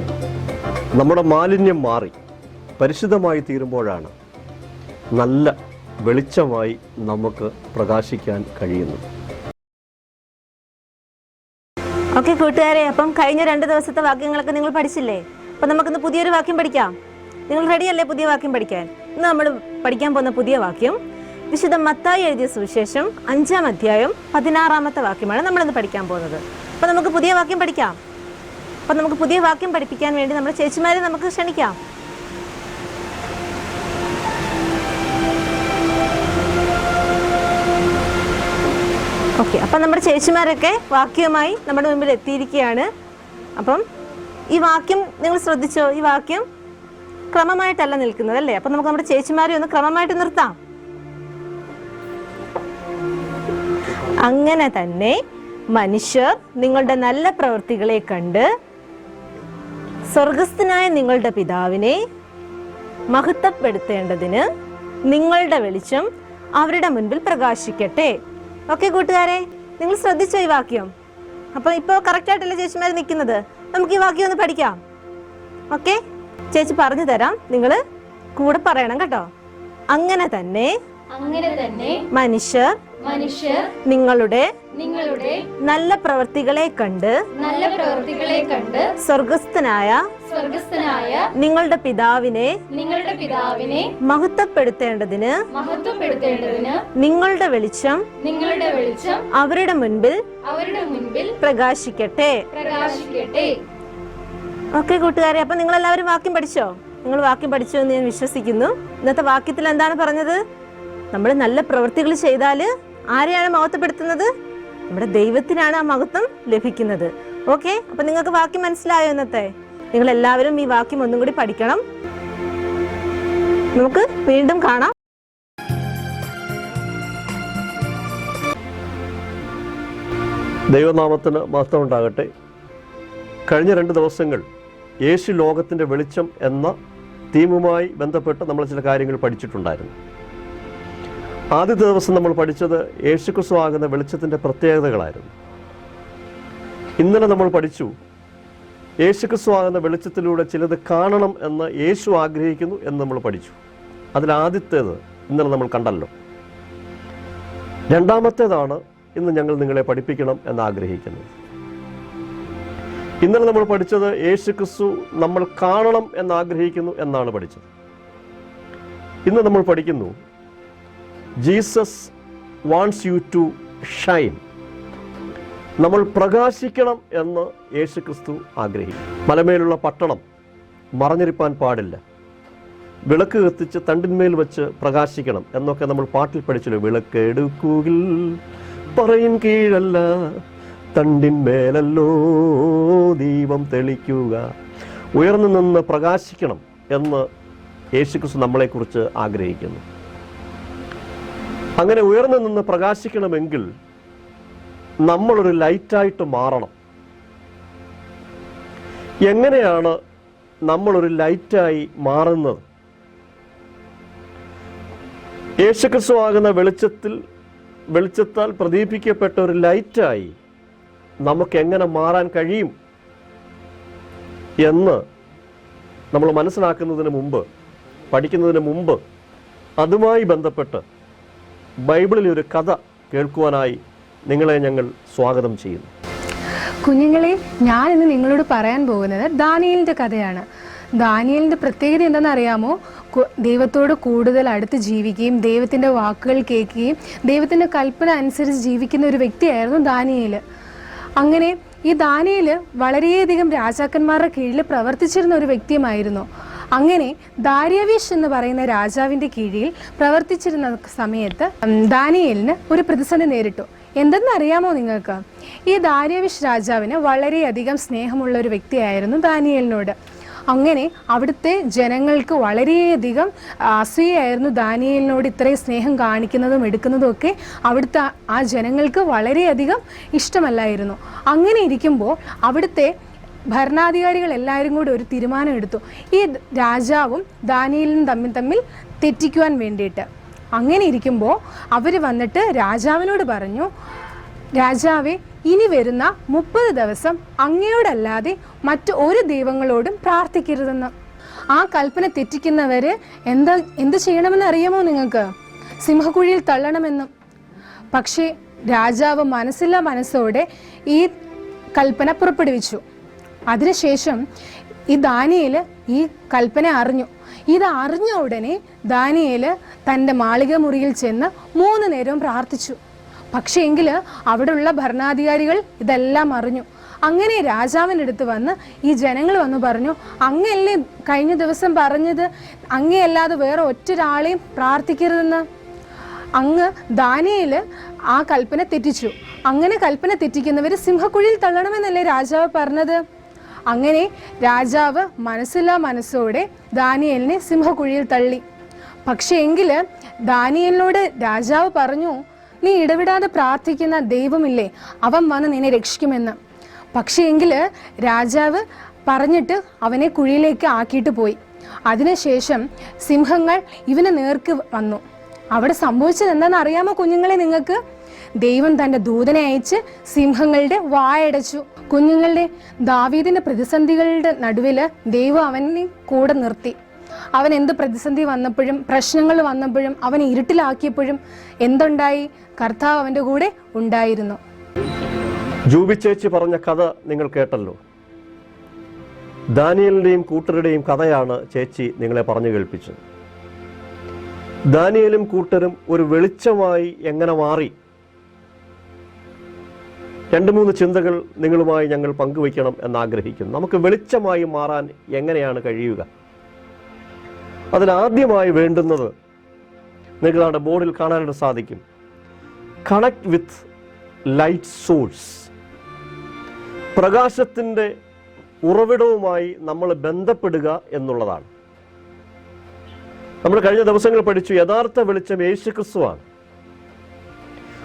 നമ്മുടെ മാലിന്യം മാറി പരിശുദ്ധമായി തീരുമ്പോഴാണ് നല്ല വെളിച്ചമായി നമുക്ക് പ്രകാശിക്കാൻ കഴിയുന്നത്. ഓക്കെ കൂട്ടുകാരെ, അപ്പം കഴിഞ്ഞ 2 ദിവസത്തെ വാക്യങ്ങളൊക്കെ നിങ്ങൾ പഠിച്ചില്ലേ? അപ്പം നമുക്കിന്ന് പുതിയൊരു വാക്യം പഠിക്കാം. നിങ്ങൾ റെഡിയല്ലേ പുതിയ വാക്യം പഠിക്കാൻ? ഇന്ന് നമ്മൾ പഠിക്കാൻ പോകുന്ന പുതിയ വാക്യം വിശുദ്ധ മത്തായി എഴുതിയ സുവിശേഷം 5-ാം അധ്യായം 16-ാമത്തെ വാക്യമാണ് നമ്മളിന്ന് പഠിക്കാൻ പോകുന്നത്. അപ്പം നമുക്ക് പുതിയ വാക്യം പഠിക്കാം. അപ്പം നമുക്ക് പുതിയ വാക്യം പഠിപ്പിക്കാൻ വേണ്ടി നമ്മുടെ ചേച്ചിമാരെ നമുക്ക് ക്ഷണിക്കാം. ഓക്കെ, അപ്പം നമ്മുടെ ചേച്ചിമാരൊക്കെ വാക്യവുമായി നമ്മുടെ മുമ്പിൽ എത്തിയിരിക്കുകയാണ്. അപ്പം ഈ വാക്യം നിങ്ങൾ ശ്രദ്ധിച്ചോ? ഈ വാക്യം ക്രമമായിട്ടല്ല നിൽക്കുന്നത് അല്ലേ? അപ്പം നമുക്ക് നമ്മുടെ ചേച്ചിമാരെ ഒന്ന് ക്രമമായിട്ട് നിർത്താം. അങ്ങനെ തന്നെ മനുഷ്യർ നിങ്ങളുടെ നല്ല പ്രവൃത്തികളെ കണ്ട് സ്വർഗസ്ഥനായ നിങ്ങളുടെ പിതാവിനെ മഹത്വപ്പെടുത്തേണ്ടതിന് നിങ്ങളുടെ വെളിച്ചം അവരുടെ മുൻപിൽ പ്രകാശിക്കട്ടെ. ഓക്കെ കൂട്ടുകാരെ, നിങ്ങൾ ശ്രദ്ധിച്ചോ ഈ വാക്യം? അപ്പൊ ഇപ്പോൾ കറക്റ്റ് ആയിട്ടല്ലേ ചേച്ചിമാർ നിൽക്കുന്നത്? നമുക്ക് ഈ വാക്യം ഒന്ന് പഠിക്കാം. ഓക്കെ, ചേച്ചി പറഞ്ഞു തരാം, നിങ്ങൾ കൂടെ പറയണം കേട്ടോ. അങ്ങനെ തന്നെ മനുഷ്യർ നിങ്ങളുടെ നല്ല പ്രവൃത്തികളെ കണ്ട് സ്വർഗസ്ഥനായ നിങ്ങളുടെ പിതാവിനെ മഹത്വപ്പെടുത്തേണ്ടതിന് നിങ്ങളുടെ വെളിച്ചം അവരുടെ മുൻപിൽ പ്രകാശിക്കട്ടെ. ഓക്കെ കൂട്ടുകാരെ, അപ്പൊ നിങ്ങൾ എല്ലാവരും വാക്യം പഠിച്ചോ? നിങ്ങൾ വാക്യം പഠിച്ചു എന്ന് ഞാൻ വിശ്വസിക്കുന്നു. ഇന്നത്തെ വാക്യത്തിൽ എന്താണ് പറഞ്ഞത്? നമ്മൾ നല്ല പ്രവൃത്തികൾ ചെയ്താൽ ആരെയാണ് മഹത്വപ്പെടുത്തുന്നത്? നമ്മുടെ ദൈവത്തിനാണ് ആ മഹത്വം ലഭിക്കുന്നത്. ഓക്കെ, അപ്പൊ നിങ്ങൾക്ക് വാക്യം മനസ്സിലായോ? ഇന്നത്തെ നിങ്ങൾ എല്ലാവരും ഈ വാക്യം ഒന്നും കൂടി പഠിക്കണം. നമുക്ക് വീണ്ടും കാണാം. ദൈവനാമത്തിന് മഹത്വം ഉണ്ടാകട്ടെ. കഴിഞ്ഞ 2 ദിവസങ്ങൾ യേശു ലോകത്തിൻ്റെ വെളിച്ചം എന്ന തീമുമായി ബന്ധപ്പെട്ട് നമ്മൾ ചില കാര്യങ്ങൾ പഠിച്ചിട്ടുണ്ടായിരുന്നു. ആദ്യത്തെ ദിവസം നമ്മൾ പഠിച്ചത് യേശുക്രിസ്തു ആകുന്ന വെളിച്ചത്തിൻ്റെ പ്രത്യേകതകളായിരുന്നു. ഇന്നലെ നമ്മൾ പഠിച്ചു യേശുക്രിസ്തു ആകുന്ന വെളിച്ചത്തിലൂടെ ചിലത് കാണണം എന്ന് യേശു ആഗ്രഹിക്കുന്നു എന്ന് നമ്മൾ പഠിച്ചു. അതിലാദ്യത്തേത് ഇന്നലെ നമ്മൾ കണ്ടല്ലോ. രണ്ടാമത്തേതാണ് ഇന്ന് ഞങ്ങൾ നിങ്ങളെ പഠിപ്പിക്കണം എന്നാഗ്രഹിക്കുന്നത്. ഇന്നലെ നമ്മൾ പഠിച്ചത് യേശുക്രിസ്തു നമ്മൾ കാണണം എന്നാഗ്രഹിക്കുന്നു എന്നാണ് പഠിച്ചത്. ഇന്ന് നമ്മൾ പഠിക്കുന്നു Jesus wants you to shine. നമ്മൾ പ്രകാശിക്കണം എന്ന് യേശുക്രിസ്തു ആഗ്രഹിക്കുന്നു. മലമേലുള്ള പട്ടണം മറഞ്ഞിരിപ്പാൻ പാടില്ല. വിളക്ക് കത്തിച്ച് തണ്ടിന്മേൽ വെച്ച് പ്രകാശിക്കണം എന്നൊക്കെ നമ്മൾ പാട്ടിൽ പഠിച്ചല്ലോ. വിളക്ക് എടുക്കുകിൽ പറയും കീഴല്ല, തണ്ടിന്മേലല്ലോ ദീപം തെളിക്കുക. ഉയർന്നു നിന്ന് പ്രകാശിക്കണം എന്ന് യേശുക്രിസ്തു നമ്മളെക്കുറിച്ച് ആഗ്രഹിക്കുന്നു. അങ്ങനെ ഉയർന്നു നിന്ന് പ്രകാശിക്കണമെങ്കിൽ നമ്മളൊരു ലൈറ്റായിട്ട് മാറണം. എങ്ങനെയാണ് നമ്മളൊരു ലൈറ്റായി മാറുന്നത്? യേശുക്രിസ്തു ആകുന്ന വെളിച്ചത്താൽ പ്രദീപിക്കപ്പെട്ട ഒരു ലൈറ്റായി നമുക്ക് എങ്ങനെ മാറാൻ കഴിയും എന്ന് നമ്മൾ മനസ്സിലാക്കുന്നതിന് മുമ്പ്, പഠിക്കുന്നതിന് മുമ്പ്, അതുമായി ബന്ധപ്പെട്ട് ബൈബിളിലെ ഒരു കഥ കേൾക്കുവാനായി നിങ്ങളെ ഞങ്ങൾ സ്വാഗതം ചെയ്യുന്നു. കുഞ്ഞുങ്ങളെ, ഞാൻ ഇന്ന് നിങ്ങളോട് പറയാൻ പോകുന്നത് ദാനിയേലിൻ്റെ കഥയാണ്. ദാനിയേലിൻ്റെ പ്രത്യേകത എന്താണെന്ന് അറിയാമോ? ദൈവത്തോട് കൂടുതൽ അടുത്ത് ജീവിക്കുകയും ദൈവത്തിൻ്റെ വാക്കുകൾ കേൾക്കുകയും ദൈവത്തിൻ്റെ കൽപ്പന അനുസരിച്ച് ജീവിക്കുന്ന ഒരു വ്യക്തിയായിരുന്നു ദാനിയേൽ. അങ്ങനെ ഈ ദാനിയേൽ വളരെയധികം രാജാക്കന്മാരുടെ കീഴിൽ പ്രവർത്തിച്ചിരുന്ന ഒരു വ്യക്തിയുമായിരുന്നു. അങ്ങനെ ദാര്യാവേശ് എന്ന് പറയുന്ന രാജാവിൻ്റെ കീഴിൽ പ്രവർത്തിച്ചിരുന്ന സമയത്ത് ദാനിയേലിന് ഒരു പ്രതിസന്ധി നേരിട്ടു. എന്തെന്നറിയാമോ നിങ്ങൾക്ക്? ഈ ദാര്യാവേശ് രാജാവിന് വളരെയധികം സ്നേഹമുള്ള ഒരു വ്യക്തിയായിരുന്നു ദാനിയേലിനോട്. അങ്ങനെ അവിടുത്തെ ജനങ്ങൾക്ക് വളരെയധികം അസൂയായിരുന്നു ദാനിയേലിനോട് ഇത്രയും സ്നേഹം കാണിക്കുന്നതും എടുക്കുന്നതും ഒക്കെ അവിടുത്തെ ആ ജനങ്ങൾക്ക് വളരെയധികം ഇഷ്ടമല്ലായിരുന്നു. അങ്ങനെ ഇരിക്കുമ്പോൾ അവിടുത്തെ ഭരണാധികാരികൾ എല്ലാവരും കൂടി ഒരു തീരുമാനം എടുത്തു, ഈ രാജാവും ദാനിയേലും തമ്മിൽ തെറ്റിക്കുവാൻ വേണ്ടിയിട്ട്. അങ്ങനെ ഇരിക്കുമ്പോൾ അവർ വന്നിട്ട് രാജാവിനോട് പറഞ്ഞു, രാജാവേ, ഇനി വരുന്ന 30 ദിവസം അങ്ങയോടല്ലാതെ മറ്റു ഒരു ദൈവങ്ങളോടും പ്രാർത്ഥിക്കരുതെന്ന്. ആ കൽപ്പന തെറ്റിക്കുന്നവർ എന്ത് ചെയ്യണമെന്ന് അറിയാമോ നിങ്ങൾക്ക്? സിംഹക്കുഴിയിൽ തള്ളണമെന്നും. പക്ഷേ രാജാവ് മനസ്സില്ലാ മനസ്സോടെ ഈ കൽപ്പന പുറപ്പെടുവിച്ചു. അതിനുശേഷം ഈ ദാനിയേൽ ഈ കൽപ്പന അറിഞ്ഞു. ഇത് അറിഞ്ഞ ഉടനെ ദാനിയേൽ തൻ്റെ മാളിക മുറിയിൽ ചെന്ന് 3 നേരവും പ്രാർത്ഥിച്ചു. പക്ഷേ എങ്കിൽ അവിടെയുള്ള ഭരണാധികാരികൾ ഇതെല്ലാം അറിഞ്ഞു. അങ്ങനെ രാജാവിൻ്റെ അടുത്ത് വന്ന് ഈ ജനങ്ങൾ വന്ന് പറഞ്ഞു, അങ്ങയല്ലേ കഴിഞ്ഞ ദിവസം പറഞ്ഞത് അങ്ങയല്ലാതെ വേറെ ഒറ്റൊരാളെയും പ്രാർത്ഥിക്കരുതെന്ന്? അങ്ങ് ദാനിയേൽ ആ കൽപ്പന തെറ്റിച്ചു. അങ്ങനെ കൽപ്പന തെറ്റിക്കുന്നവർ സിംഹക്കുഴിയിൽ തള്ളണമെന്നല്ലേ രാജാവ് പറഞ്ഞത്? അങ്ങനെ രാജാവ് മനസ്സില്ലാ മനസ്സോടെ ദാനിയേലിനെ സിംഹക്കുഴിയിൽ തള്ളി. പക്ഷേ എങ്കിൽ ദാനിയേലിനോട് രാജാവ് പറഞ്ഞു, നീ ഇടവിടാതെ പ്രാർത്ഥിക്കുന്ന ദൈവമില്ലേ, അവൻ വന്ന് നിന്നെ രക്ഷിക്കുമെന്ന്. പക്ഷേ എങ്കിൽ രാജാവ് പറഞ്ഞിട്ട് അവനെ കുഴിയിലേക്ക് ആക്കിയിട്ട് പോയി. അതിനുശേഷം സിംഹങ്ങൾ ഇവന് നേർക്ക് വന്നു. അവിടെ സംഭവിച്ചത് എന്താണെന്ന് അറിയാമോ കുഞ്ഞുങ്ങളെ നിങ്ങൾക്ക്? ദൈവം തൻ്റെ ദൂതനെ അയച്ച് സിംഹങ്ങളുടെ വായടച്ചു. കുഞ്ഞുങ്ങളുടെ ദാവീദിൻ്റെ പ്രതിസന്ധികളുടെ നടുവിൽ ദൈവം അവനെ കൂടെ നിർത്തി. അവൻ എന്ത് പ്രതിസന്ധി വന്നപ്പോഴും പ്രശ്നങ്ങൾ വന്നപ്പോഴും അവനെ ഇരുട്ടിലാക്കിയപ്പോഴും എന്തുണ്ടായി? കർത്താവ് അവൻ്റെ കൂടെ ഉണ്ടായിരുന്നു. ജൂബി ചേച്ചി പറഞ്ഞ കഥ നിങ്ങൾ കേട്ടല്ലോ. ദാനിയേലിൻ്റെയും കൂട്ടരുടെയും കഥയാണ് ചേച്ചി നിങ്ങളെ പറഞ്ഞു കേൾപ്പിച്ചത്. ദാനിയേലും കൂട്ടരും ഒരു വെളിച്ചമായി എങ്ങനെ മാറി? 2-3 ചിന്തകൾ നിങ്ങളുമായി ഞങ്ങൾ പങ്കുവയ്ക്കണം എന്നാഗ്രഹിക്കുന്നു. നമുക്ക് വെളിച്ചമായി മാറാൻ എങ്ങനെയാണ് കഴിയുക? അതിനാദ്യമായി വേണ്ടുന്നത് നിങ്ങളുടെ ബോർഡിൽ കാണാനായിട്ട് സാധിക്കും, കണക്ട് വിത്ത് ലൈറ്റ് സോഴ്സ്. പ്രകാശത്തിൻ്റെ ഉറവിടവുമായി നമ്മൾ ബന്ധപ്പെടുക എന്നുള്ളതാണ്. നമ്മൾ കഴിഞ്ഞ ദിവസങ്ങൾ പഠിച്ചു, യഥാർത്ഥ വെളിച്ചം യേശുക്രിസ്തുവാണ്.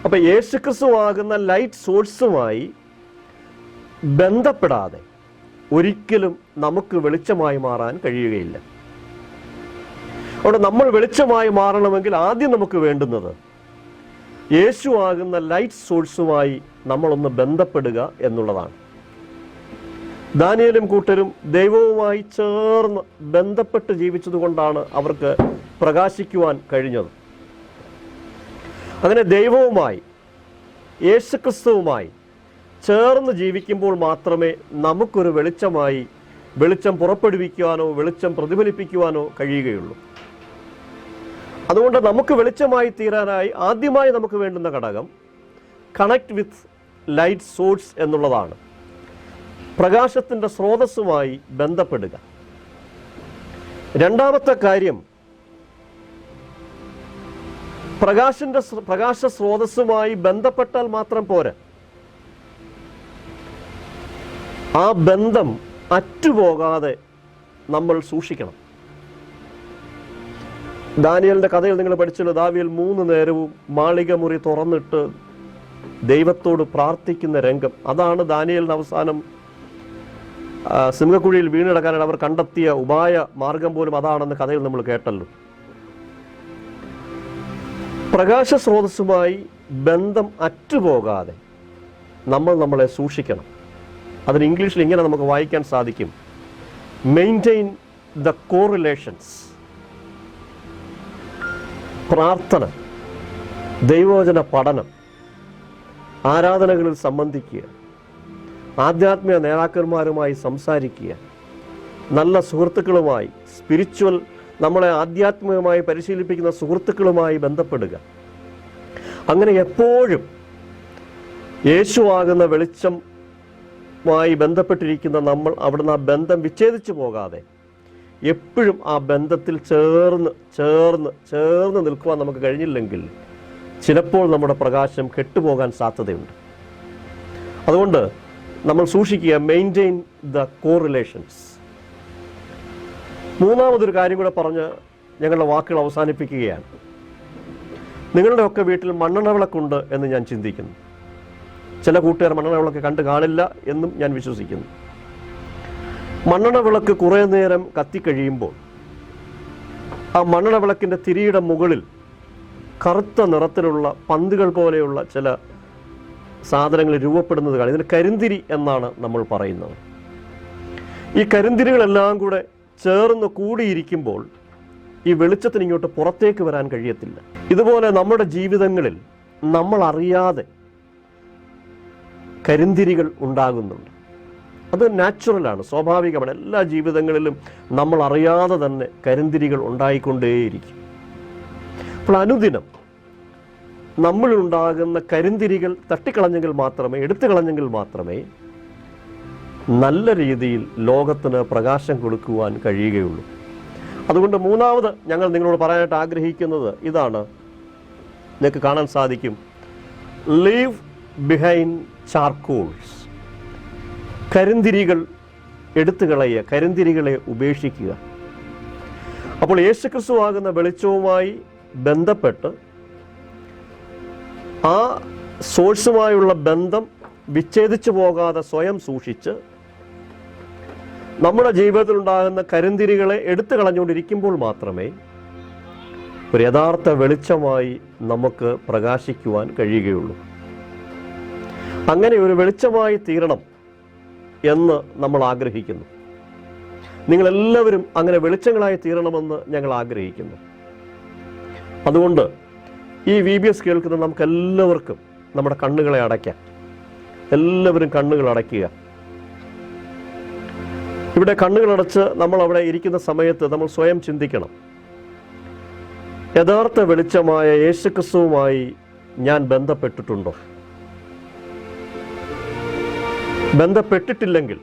അപ്പം യേശുക്രിസ്തുവാകുന്ന ലൈറ്റ് സോഴ്സുമായി ബന്ധപ്പെടാതെ ഒരിക്കലും നമുക്ക് വെളിച്ചമായി മാറാൻ കഴിയുകയില്ല. അവിടെ നമ്മൾ വെളിച്ചമായി മാറണമെങ്കിൽ ആദ്യം നമുക്ക് വേണ്ടുന്നത് യേശു ആകുന്ന ലൈറ്റ് സോഴ്സുമായി നമ്മളൊന്ന് ബന്ധപ്പെടുക എന്നുള്ളതാണ്. ദാനിയേലും കൂട്ടരും ദൈവവുമായി ചേർന്ന് ബന്ധപ്പെട്ട് ജീവിച്ചതുകൊണ്ടാണ് അവർക്ക് പ്രകാശിക്കുവാൻ കഴിഞ്ഞത്. അങ്ങനെ ദൈവവുമായി യേശുക്രിസ്തുവുമായി ചേർന്ന് ജീവിക്കുമ്പോൾ മാത്രമേ നമുക്കൊരു വെളിച്ചം പുറപ്പെടുവിക്കുവാനോ വെളിച്ചം പ്രതിഫലിപ്പിക്കുവാനോ കഴിയുകയുള്ളൂ. അതുകൊണ്ട് നമുക്ക് വെളിച്ചമായി തീരാനായി ആദ്യമായി നമുക്ക് വേണ്ടുന്ന ഘടകം കണക്ട് വിത്ത് ലൈറ്റ് സോഴ്സ് എന്നുള്ളതാണ്. പ്രകാശത്തിൻ്റെ സ്രോതസ്സുമായി ബന്ധപ്പെടുക. രണ്ടാമത്തെ കാര്യം, പ്രകാശ സ്രോതസ്സുമായി ബന്ധപ്പെട്ടാൽ മാത്രം പോരാ, ആ ബന്ധം അറ്റുപോകാതെ നമ്മൾ സൂക്ഷിക്കണം. ദാനിയേലിൻ്റെ കഥയിൽ നിങ്ങൾ പഠിച്ചല്ലോ, ദാവീദ് 3 നേരവും മാളിക മുറി തുറന്നിട്ട് ദൈവത്തോട് പ്രാർത്ഥിക്കുന്ന രംഗം. അതാണ് ദാനിയേലിന് അവസാനം സിംഹക്കുഴിയിൽ വീണിടക്കാനാണ് അവർ കണ്ടെത്തിയ ഉപായ മാർഗം പോലും അതാണെന്ന് കഥയിൽ നമ്മൾ കേട്ടല്ലോ. പ്രകാശ സ്രോതസ്സുമായി ബന്ധം അറ്റുപോകാതെ നമ്മളെ സൂക്ഷിക്കണം. അതിന് ഇംഗ്ലീഷിൽ ഇങ്ങനെ നമുക്ക് വായിക്കാൻ സാധിക്കും, മെയിൻറ്റെയിൻ ദ കോറിലേഷൻസ്. പ്രാർത്ഥന, ദൈവവചന പഠനം, ആരാധനകളിൽ സംബന്ധിക്കുക, ആധ്യാത്മിക നേതാക്കന്മാരുമായി സംസാരിക്കുക, നല്ല സുഹൃത്തുക്കളുമായി, സ്പിരിച്വൽ നമ്മളെ ആധ്യാത്മികമായി പരിശീലിപ്പിക്കുന്ന സുഹൃത്തുക്കളുമായി ബന്ധപ്പെടുക. അങ്ങനെ എപ്പോഴും യേശുവാകുന്ന വെളിച്ചമായി ബന്ധപ്പെട്ടിരിക്കുന്ന നമ്മൾ അവിടുന്ന് ആ ബന്ധം വിച്ഛേദിച്ചു പോകാതെ എപ്പോഴും ആ ബന്ധത്തിൽ ചേർന്ന് നിൽക്കുവാൻ നമുക്ക് കഴിഞ്ഞില്ലെങ്കിൽ ചിലപ്പോൾ നമ്മുടെ പ്രകാശം കെട്ടുപോകാൻ സാധ്യതയുണ്ട്. അതുകൊണ്ട് നമ്മൾ സൂക്ഷിക്കുക, മെയിൻറ്റെയിൻ ദ കോറിലേഷൻസ്. മൂന്നാമതൊരു കാര്യം കൂടെ പറഞ്ഞ് ഞങ്ങളുടെ വാക്കുകൾ അവസാനിപ്പിക്കുകയാണ്. നിങ്ങളുടെയൊക്കെ വീട്ടിൽ മണ്ണെണ്ണ വിളക്കുണ്ട് എന്ന് ഞാൻ ചിന്തിക്കുന്നു. ചില കൂട്ടുകാർ മണ്ണെണ്ണ വിളക്ക് കണ്ടു കാണില്ല എന്നും ഞാൻ വിശ്വസിക്കുന്നു. മണ്ണെണ്ണ വിളക്ക് കുറേ നേരം കത്തിക്കഴിയുമ്പോൾ ആ മണ്ണെണ്ണ വിളക്കിൻ്റെ തിരിയുടെ മുകളിൽ കറുത്ത നിറത്തിലുള്ള പന്തുകൾ പോലെയുള്ള ചില സാധനങ്ങൾ രൂപപ്പെടുന്നത് കാണാം. ഇതിന് കരിന്തിരി എന്നാണ് നമ്മൾ പറയുന്നത്. ഈ കരിന്തിരികളെല്ലാം കൂടെ ചേർന്ന് കൂടിയിരിക്കുമ്പോൾ ഈ വെളിച്ചത്തിന് ഇങ്ങോട്ട് പുറത്തേക്ക് വരാൻ കഴിയത്തില്ല. ഇതുപോലെ നമ്മുടെ ജീവിതങ്ങളിൽ നമ്മൾ അറിയാതെ കരിന്തിരികൾ ഉണ്ടാകുന്നുണ്ട്. അത് നാച്ചുറലാണ്, സ്വാഭാവികമാണ്. എല്ലാ ജീവിതങ്ങളിലും നമ്മൾ അറിയാതെ തന്നെ കരിന്തിരികൾ ഉണ്ടായിക്കൊണ്ടേയിരിക്കും. അപ്പോൾ അനുദിനം നമ്മളിലുണ്ടാകുന്ന കരിന്തിരികൾ തട്ടിക്കളഞ്ഞെങ്കിൽ മാത്രമേ, എടുത്തു കളഞ്ഞെങ്കിൽ മാത്രമേ നല്ല രീതിയിൽ ലോകത്തിന് പ്രകാശം കൊടുക്കുവാൻ കഴിയുകയുള്ളൂ. അതുകൊണ്ട് മൂന്നാമത് ഞങ്ങൾ നിങ്ങളോട് പറയാനായിട്ട് ആഗ്രഹിക്കുന്നത് ഇതാണ്. നിങ്ങൾക്ക് കാണാൻ സാധിക്കും, ലീവ് ബിഹൈൻഡ് ചാർക്കോൾസ്. കരിന്തിരികൾ എടുത്തു കളയുക, കരിന്തിരികളെ ഉപേക്ഷിക്കുക. അപ്പോൾ യേശുക്രിസ്തുവാകുന്ന വെളിച്ചവുമായി ബന്ധപ്പെട്ട് ആ സോഴ്സുമായുള്ള ബന്ധം വിച്ഛേദിച്ചു പോകാതെ സ്വയം സൂക്ഷിച്ച് നമ്മുടെ ജീവിതത്തിൽ ഉണ്ടാകുന്ന കരിന്തിരികളെ എടുത്തു കളഞ്ഞുകൊണ്ടിരിക്കുമ്പോൾ മാത്രമേ ഒരു യഥാർത്ഥ വെളിച്ചമായി നമുക്ക് പ്രകാശിക്കുവാൻ കഴിയുകയുള്ളൂ. അങ്ങനെ ഒരു വെളിച്ചമായി തീരണം എന്ന് നമ്മൾ ആഗ്രഹിക്കുന്നു. നിങ്ങളെല്ലാവരും അങ്ങനെ വെളിച്ചങ്ങളായി തീരണമെന്ന് ഞങ്ങൾ ആഗ്രഹിക്കുന്നു. അതുകൊണ്ട് ഈ VBS കേൾക്കുന്ന നമുക്കെല്ലാവർക്കും നമ്മുടെ കണ്ണുകളെ അടയ്ക്കാം. എല്ലാവരും കണ്ണുകൾ അടയ്ക്കുക. ഇവിടെ കണ്ണുകളടച്ച് നമ്മൾ അവിടെ ഇരിക്കുന്ന സമയത്ത് നമ്മൾ സ്വയം ചിന്തിക്കണം, യഥാർത്ഥ വെളിച്ചമായ യേശുക്രിസ്തുവുമായി ഞാൻ ബന്ധപ്പെട്ടിട്ടുണ്ടോ? ബന്ധപ്പെട്ടിട്ടില്ലെങ്കിൽ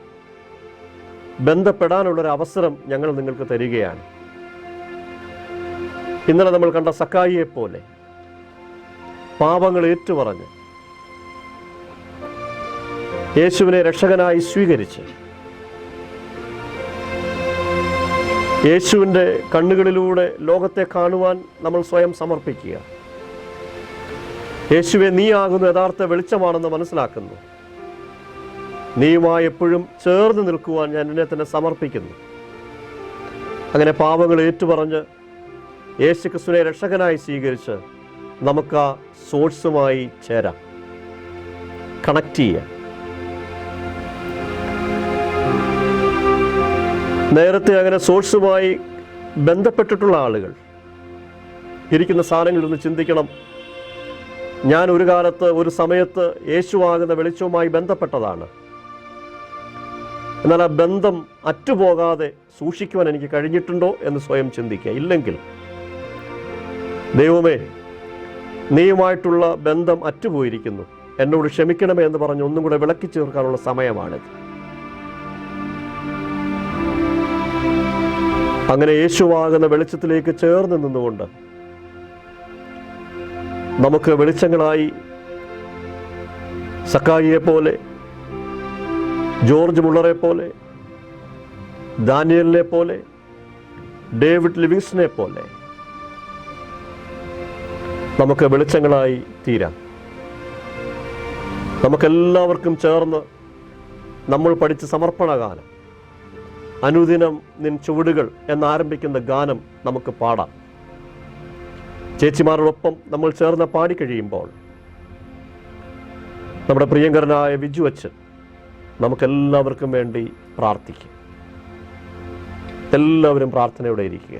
ബന്ധപ്പെടാനുള്ളൊരു അവസരം ഞങ്ങൾ നിങ്ങൾക്ക് തരികയാണ്. ഇന്നലെ നമ്മൾ കണ്ട സക്കായിയെ പോലെ പാപങ്ങൾ ഏറ്റുപറഞ്ഞ് യേശുവിനെ രക്ഷകനായി സ്വീകരിച്ച് യേശുവിൻ്റെ കണ്ണുകളിലൂടെ ലോകത്തെ കാണുവാൻ നമ്മൾ സ്വയം സമർപ്പിക്കുക. യേശുവെ, നീയാകുന്ന യഥാർത്ഥ വെളിച്ചമാണെന്ന് മനസ്സിലാക്കുന്നു. നീയുമായി എപ്പോഴും ചേർന്ന് നിൽക്കുവാൻ ഞാൻ എന്നെ തന്നെ സമർപ്പിക്കുന്നു. അങ്ങനെ പാപങ്ങൾ ഏറ്റുപറഞ്ഞ് യേശുക്രിസ്തുവിനെ രക്ഷകനായി സ്വീകരിച്ച് നമുക്ക് ആ സോഴ്സുമായി ചേരാം, കണക്ട് ചെയ്യാം. നേരത്തെ അങ്ങനെ സോഴ്സുമായി ബന്ധപ്പെട്ടിട്ടുള്ള ആളുകൾ ഇരിക്കുന്ന സ്ഥാനങ്ങളിൽ നിന്ന് ചിന്തിക്കണം, ഞാൻ ഒരു കാലത്ത് ഒരു സമയത്ത് യേശുവാകുന്ന വെളിച്ചവുമായി ബന്ധപ്പെട്ടതാണ്. എന്നാൽ ആ ബന്ധം അറ്റുപോകാതെ സൂക്ഷിക്കുവാൻ എനിക്ക് കഴിഞ്ഞിട്ടുണ്ടോ എന്ന് സ്വയം ചിന്തിക്കുക. ഇല്ലെങ്കിൽ ദൈവമേ, നീയുമായിട്ടുള്ള ബന്ധം അറ്റുപോയിരിക്കുന്നു, എന്നോട് ക്ഷമിക്കണമേ എന്ന് പറഞ്ഞ് ഒന്നും കൂടെ വിളക്കി ചേർക്കാനുള്ള സമയമാണിത്. അങ്ങനെ യേശുവാകുന്ന വെളിച്ചത്തിലേക്ക് ചേർന്ന് നിന്നുകൊണ്ട് നമുക്ക് വെളിച്ചങ്ങളായി സക്കായിയെ പോലെ, ജോർജ് മുള്ളറെ പോലെ, ദാനിയലിനെ പോലെ, ഡേവിഡ് ലിവിങ്സ്റ്റനെ പോലെ നമുക്ക് വെളിച്ചങ്ങളായി തീരാം. നമുക്കെല്ലാവർക്കും ചേർന്ന് നമ്മൾ പഠിച്ച സമർപ്പണ ഗാനം, അനുദിനം നിൻ ചുവടുകൾ എന്നാരംഭിക്കുന്ന ഗാനം നമുക്ക് പാടാം. ചേച്ചിമാരോടൊപ്പം നമ്മൾ ചേർന്ന് പാടിക്കഴിയുമ്പോൾ നമ്മുടെ പ്രിയങ്കരനായ വിജു അച്ഛൻ നമുക്കെല്ലാവർക്കും വേണ്ടി പ്രാർത്ഥിക്കും. എല്ലാവരും പ്രാർത്ഥനയോടെ ഇരിക്കുക.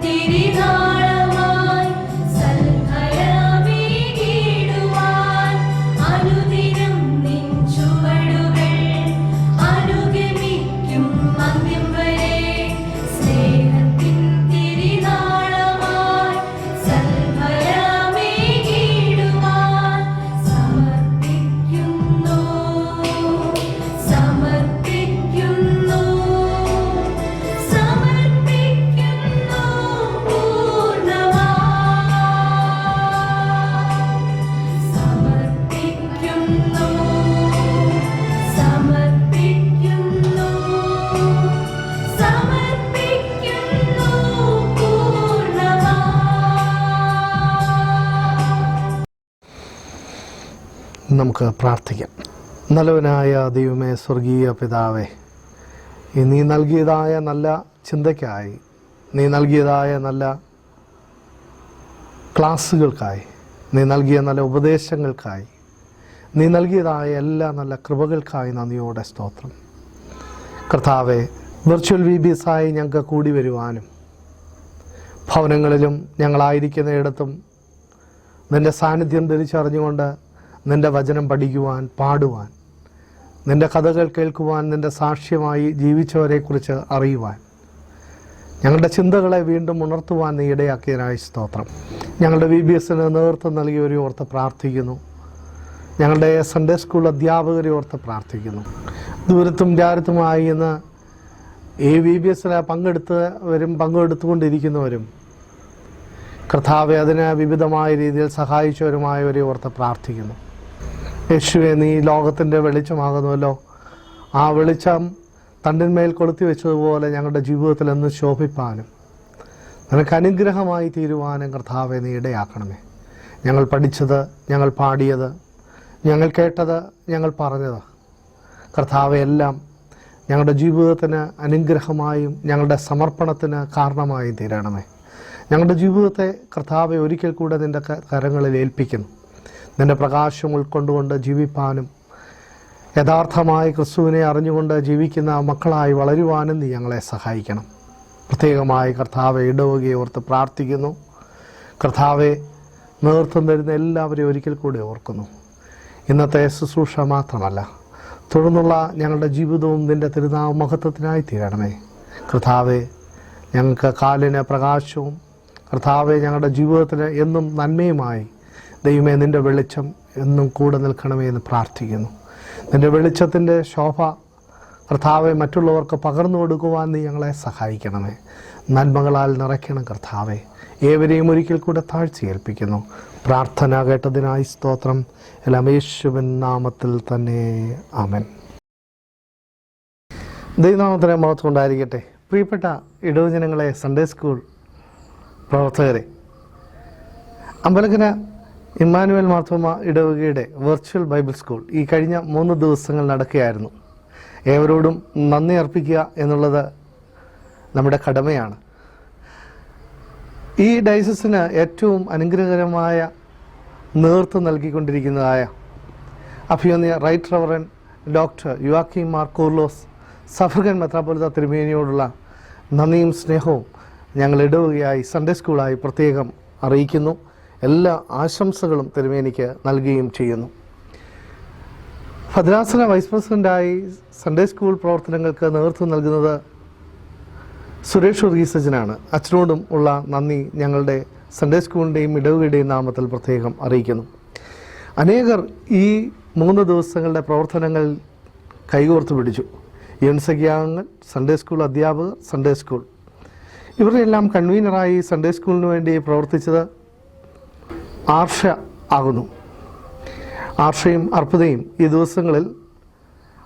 തിരിനാളമായി സൽഫലമേകിടുവാൻ നമുക്ക് പ്രാർത്ഥിക്കാം. നല്ലവനായ ദൈവമേ, സ്വർഗീയ പിതാവേ, നീ നൽകിയതായ നല്ല ചിന്തയ്ക്കായി, നീ നൽകിയതായ നല്ല ക്ലാസ്സുകൾക്കായി, നീ നൽകിയ നല്ല ഉപദേശങ്ങൾക്കായി, നീ നൽകിയതായ എല്ലാ നല്ല കൃപകൾക്കായി നന്ദിയോടെ സ്തോത്രം. കർത്താവെ, വെർച്വൽ VBS ആയി ഞങ്ങൾക്ക് കൂടി വരുവാനും ഭവനങ്ങളിലും ഞങ്ങളായിരിക്കുന്നിടത്തും നിൻ്റെ സാന്നിധ്യം ധരിച്ചറിഞ്ഞുകൊണ്ട് നിൻ്റെ വചനം പഠിക്കുവാൻ, പാടുവാൻ, നിൻ്റെ കഥകൾ കേൾക്കുവാൻ, നിൻ്റെ സാക്ഷ്യമായി ജീവിച്ചവരെക്കുറിച്ച് അറിയുവാൻ, ഞങ്ങളുടെ ചിന്തകളെ വീണ്ടും ഉണർത്തുവാൻ നീ ഇടയാക്കിയതിനായി സ്തോത്രം. ഞങ്ങളുടെ VBSന് നേതൃത്വം നൽകിയവരെ ഓർത്ത് പ്രാർത്ഥിക്കുന്നു. ഞങ്ങളുടെ സൺഡേ സ്കൂൾ അധ്യാപകരെ ഓർത്ത് പ്രാർത്ഥിക്കുന്നു. ദൂരത്തും ജാരത്തുമായി ഇന്ന് ഈ VBSന് പങ്കെടുത്തുകൊണ്ടിരിക്കുന്നവരും കർത്താവെ, അതിന് വിവിധമായ രീതിയിൽ സഹായിച്ചവരുമായവരെ ഓർത്ത് പ്രാർത്ഥിക്കുന്നു. യേശുവെ, നീ ലോകത്തിൻ്റെ വെളിച്ചമാകുന്നുവല്ലോ. ആ വെളിച്ചം തണ്ടിന്മേൽ കൊളുത്തി വെച്ചതുപോലെ ഞങ്ങളുടെ ജീവിതത്തിൽ എന്ന് ശോഭിപ്പാനും നിനക്ക് അനുഗ്രഹമായി തീരുവാനും കർത്താവെ നീ ഇടയാക്കണമേ. ഞങ്ങൾ പഠിച്ചത്, ഞങ്ങൾ പാടിയത്, ഞങ്ങൾ കേട്ടത്, ഞങ്ങൾ പറഞ്ഞത് കർത്താവെ എല്ലാം ഞങ്ങളുടെ ജീവിതത്തിന് അനുഗ്രഹമായും ഞങ്ങളുടെ സമർപ്പണത്തിന് കാരണമായും തീരണമേ. ഞങ്ങളുടെ ജീവിതത്തെ കർത്താവെ ഒരിക്കൽ കൂടെ നിൻ്റെ കരങ്ങളിൽ ഏൽപ്പിക്കുന്നു. നിൻ്റെ പ്രകാശം ഉൾക്കൊണ്ടുകൊണ്ട് ജീവിപ്പാനും യഥാർത്ഥമായി ക്രിസ്തുവിനെ അറിഞ്ഞുകൊണ്ട് ജീവിക്കുന്ന മക്കളായി വളരുവാനും നീ ഞങ്ങളെ സഹായിക്കണം. പ്രത്യേകമായി കർത്താവെ ഇടവകയെ ഓർത്ത് പ്രാർത്ഥിക്കുന്നു. കർത്താവെ, നേതൃത്വം തരുന്ന എല്ലാവരെയും ഒരിക്കൽ കൂടെ ഓർക്കുന്നു. ഇന്നത്തെ ശുശ്രൂഷ മാത്രമല്ല, തുടർന്നുള്ള ഞങ്ങളുടെ ജീവിതവും നിൻ്റെ തിരുനാമ മഹത്വത്തിനായി തീരണമേ. കർത്താവെ, ഞങ്ങൾക്ക് കാലിന് പ്രകാശവും, കർത്താവെ ഞങ്ങളുടെ ജീവിതത്തിന് എന്നും നന്മയുമായി ദൈവമേ നിൻ്റെ വെളിച്ചം എന്നും കൂടെ നിൽക്കണമേ എന്ന് പ്രാർത്ഥിക്കുന്നു. നിൻ്റെ വെളിച്ചത്തിൻ്റെ ശോഭ കർത്താവെ മറ്റുള്ളവർക്ക് പകർന്നു കൊടുക്കുവാൻ നീ ഞങ്ങളെ സഹായിക്കണമേ. നന്മകളാൽ നിറയ്ക്കണം കർത്താവെ. ഏവരെയും ഒരിക്കൽ കൂടെ താഴ്ച ഏൽപ്പിക്കുന്നു. പ്രാർത്ഥന കേട്ടതിനായി സ്തോത്രം. എല്ലാം യേശുവിൻ നാമത്തിൽ തന്നെ, ആമേൻ. ദൈവനാമത്തിന് മഹത്വം ഉണ്ടായിരിക്കട്ടെ. പ്രിയപ്പെട്ട ഇടവജനങ്ങളെ, സൺഡേ സ്കൂൾ പ്രവർത്തകരെ, അമ്പലക്കര ഇമ്മാനുവൽ മാർത്തോമ ഇടവകയുടെ വെർച്വൽ ബൈബിൾ സ്കൂൾ ഈ കഴിഞ്ഞ 3 ദിവസങ്ങൾ നടക്കുകയായിരുന്നു. ഏവരോടും നന്ദി അർപ്പിക്കുക എന്നുള്ളത് നമ്മുടെ കടമയാണ്. ഈ ഡയസിന് ഏറ്റവും അനുഗ്രഹകരമായ നേതൃത്വം നൽകിക്കൊണ്ടിരിക്കുന്നതായ അഭിനന്ദ right reverend doctor Joachim Mar Coorilos suffragan മെത്രാപ്പൊലീത്ത തിരുമേനിയോടുള്ള നന്ദിയും സ്നേഹവും ഞങ്ങൾ ഇടവകയായി സൺഡേ സ്കൂളായി പ്രത്യേകം അറിയിക്കുന്നു. എല്ലാ ആശംസകളും തിരുമേനിക്ക് നൽകുകയും ചെയ്യുന്നു. ഭദ്രാസന വൈസ് പ്രസിഡൻ്റായി സൺഡേ സ്കൂൾ പ്രവർത്തനങ്ങൾക്ക് നേതൃത്വം നൽകുന്നത് സുരേഷ് വർഗീസച്ചനാണ്. അച്ഛനോടും ഉള്ള നന്ദി ഞങ്ങളുടെ സൺഡേ സ്കൂളിൻ്റെയും ഇടവകയുടെയും നാമത്തിൽ പ്രത്യേകം അറിയിക്കുന്നു. അനേകർ ഈ 3 ദിവസങ്ങളുടെ പ്രവർത്തനങ്ങളിൽ കൈകോർത്ത് പിടിച്ചു. യൻസഖ്യാംഗങ്ങൾ, സൺഡേ സ്കൂൾ അധ്യാപകർ, സൺഡേ സ്കൂൾ ഇവരെല്ലാം കൺവീനറായി സൺഡേ സ്കൂളിന് വേണ്ടി പ്രവർത്തിച്ചത് ആർഷ ആകുന്നു. ആർഷയും അർപ്പിതയും ഈ ദിവസങ്ങളിൽ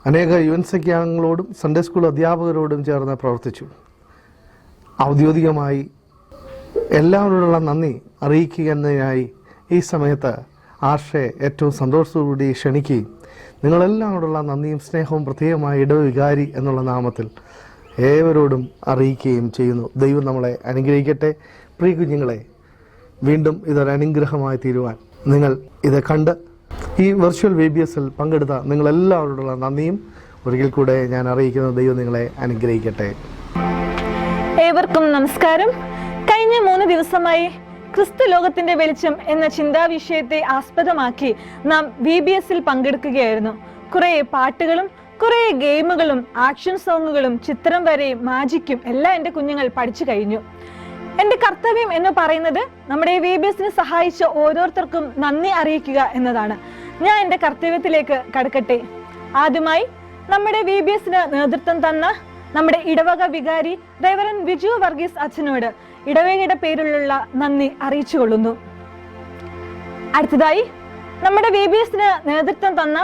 അനേക യുവൻസഖ്യാംഗങ്ങളോടും സൺഡേ സ്കൂൾ അധ്യാപകരോടും ചേർന്ന് പ്രവർത്തിച്ചു. ഔദ്യോഗികമായി എല്ലാവരോടുള്ള നന്ദി അറിയിക്കുന്നതിനായി ഈ സമയത്ത് ആർഷയെ ഏറ്റവും സന്തോഷത്തോടുകൂടി ക്ഷണിക്കുകയും നിങ്ങളെല്ലാവരോടുള്ള നന്ദിയും സ്നേഹവും പ്രത്യേകമായി ഇടവികാരി എന്നുള്ള നാമത്തിൽ ഏവരോടും അറിയിക്കുകയും ചെയ്യുന്നു. ദൈവം നമ്മളെ അനുഗ്രഹിക്കട്ടെ. പ്രിയ കുഞ്ഞുങ്ങളെ, വീണ്ടും ഇതൊരു അനുഗ്രഹമായി തീരുവാൻ നിങ്ങൾ ഇത് കണ്ട് ഈ വെർച്വൽ VBSൽ പങ്കെടുത്ത നിങ്ങളെല്ലാവരോടുള്ള നന്ദിയും ഒരിക്കൽ കൂടെ ഞാൻ അറിയിക്കുന്ന ദൈവം നിങ്ങളെ അനുഗ്രഹിക്കട്ടെ. ഏവർക്കും നമസ്കാരം. കഴിഞ്ഞ 3 ദിവസമായി ക്രിസ്തു ലോകത്തിന്റെ വെളിച്ചം എന്ന ചിന്താവിഷയത്തെ ആസ്പദമാക്കി നാം VBSൽ പങ്കെടുക്കുകയായിരുന്നു. കുറെ പാട്ടുകളും കുറെ ഗെയിമുകളും ആക്ഷൻ സോങ്ങുകളും ചിത്രം വരെയും മാജിക്കും എല്ലാം എൻ്റെ കുഞ്ഞുങ്ങൾ പഠിച്ചു കഴിഞ്ഞു. എൻ്റെ കർത്തവ്യം എന്ന് പറയുന്നത് നമ്മുടെ VBSന് സഹായിച്ച ഓരോരുത്തർക്കും നന്ദി അറിയിക്കുക എന്നതാണ്. ഞാൻ എൻ്റെ കർത്തവ്യത്തിലേക്ക് കടക്കട്ടെ. ആദ്യമായി നമ്മുടെ VBSന് നേതൃത്വം തന്ന നമ്മുടെ ഇടവക വികാരി റെവറൻ വിജു വർഗീസ് അച്ഛനോട് ഇടവകയുടെ പേരിലുള്ള നന്ദി അറിയിച്ചുകൊള്ളുന്നു. അടുത്തതായി നമ്മുടെ VBSന് നേതൃത്വം തന്ന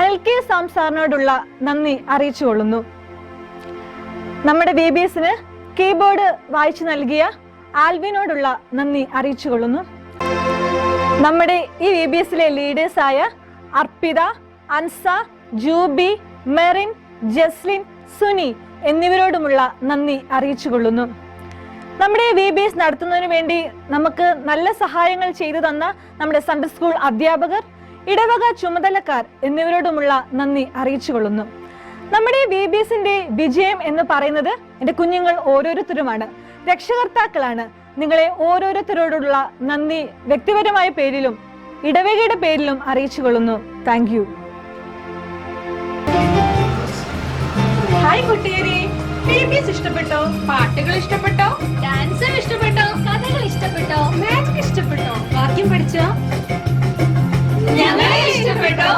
അൽകെ സാംസാറിനോടുള്ള നന്ദി അറിയിച്ചുകൊള്ളുന്നു. നമ്മുടെ VBSന് കീബോർഡ് വായിച്ചു നൽകിയ ആൽവിനോടുള്ള നന്ദി അറിയിച്ചുകൊള്ളുന്നു. നമ്മുടെ ഈ VBSലെ ലീഡേഴ്സായ അർപ്പിത, അൻസ, ജൂബി, മെറിൻ, ജസ്ലിൻ, സുനി എന്നിവരോടുമുള്ള നന്ദി അറിയിച്ചുകൊള്ളുന്നു. നമ്മുടെ VBS നടത്തുന്നതിന് വേണ്ടി നമുക്ക് നല്ല സഹായങ്ങൾ ചെയ്തു തന്ന നമ്മുടെ സൺഡേ സ്കൂൾ അധ്യാപകർ, ഇടവക ചുമതലക്കാർ എന്നിവരോടുമുള്ള നന്ദി അറിയിച്ചുകൊള്ളുന്നു. നമ്മുടെ VBSന്റെ വിജയം എന്ന് പറയുന്നത് എൻ്റെ കുഞ്ഞുങ്ങൾ ഓരോരുത്തരുമാണ്, രക്ഷകർത്താക്കളാണ്. നിങ്ങളെ ഓരോരുത്തരോടുള്ള നന്ദി വ്യക്തിപരമായ പേരിലും ഇടവകയുടെ പേരിലും അറിയിച്ചുകൊള്ളുന്നു. Thank you. ഹായ് കുട്ടിയരെ, VBS ഇഷ്ടപ്പെട്ടോ? പാട്ടുകൾ ഇഷ്ടപ്പെട്ടോ? ഡാൻസും ഇഷ്ടപ്പെട്ടോ? കഥകൾ ഇഷ്ടപ്പെട്ടോ? മാജിക് ഇഷ്ടപ്പെട്ടോ? വാക്യം പഠിച്ചോ? ഞങ്ങളെ ഇഷ്ടപ്പെട്ടോ?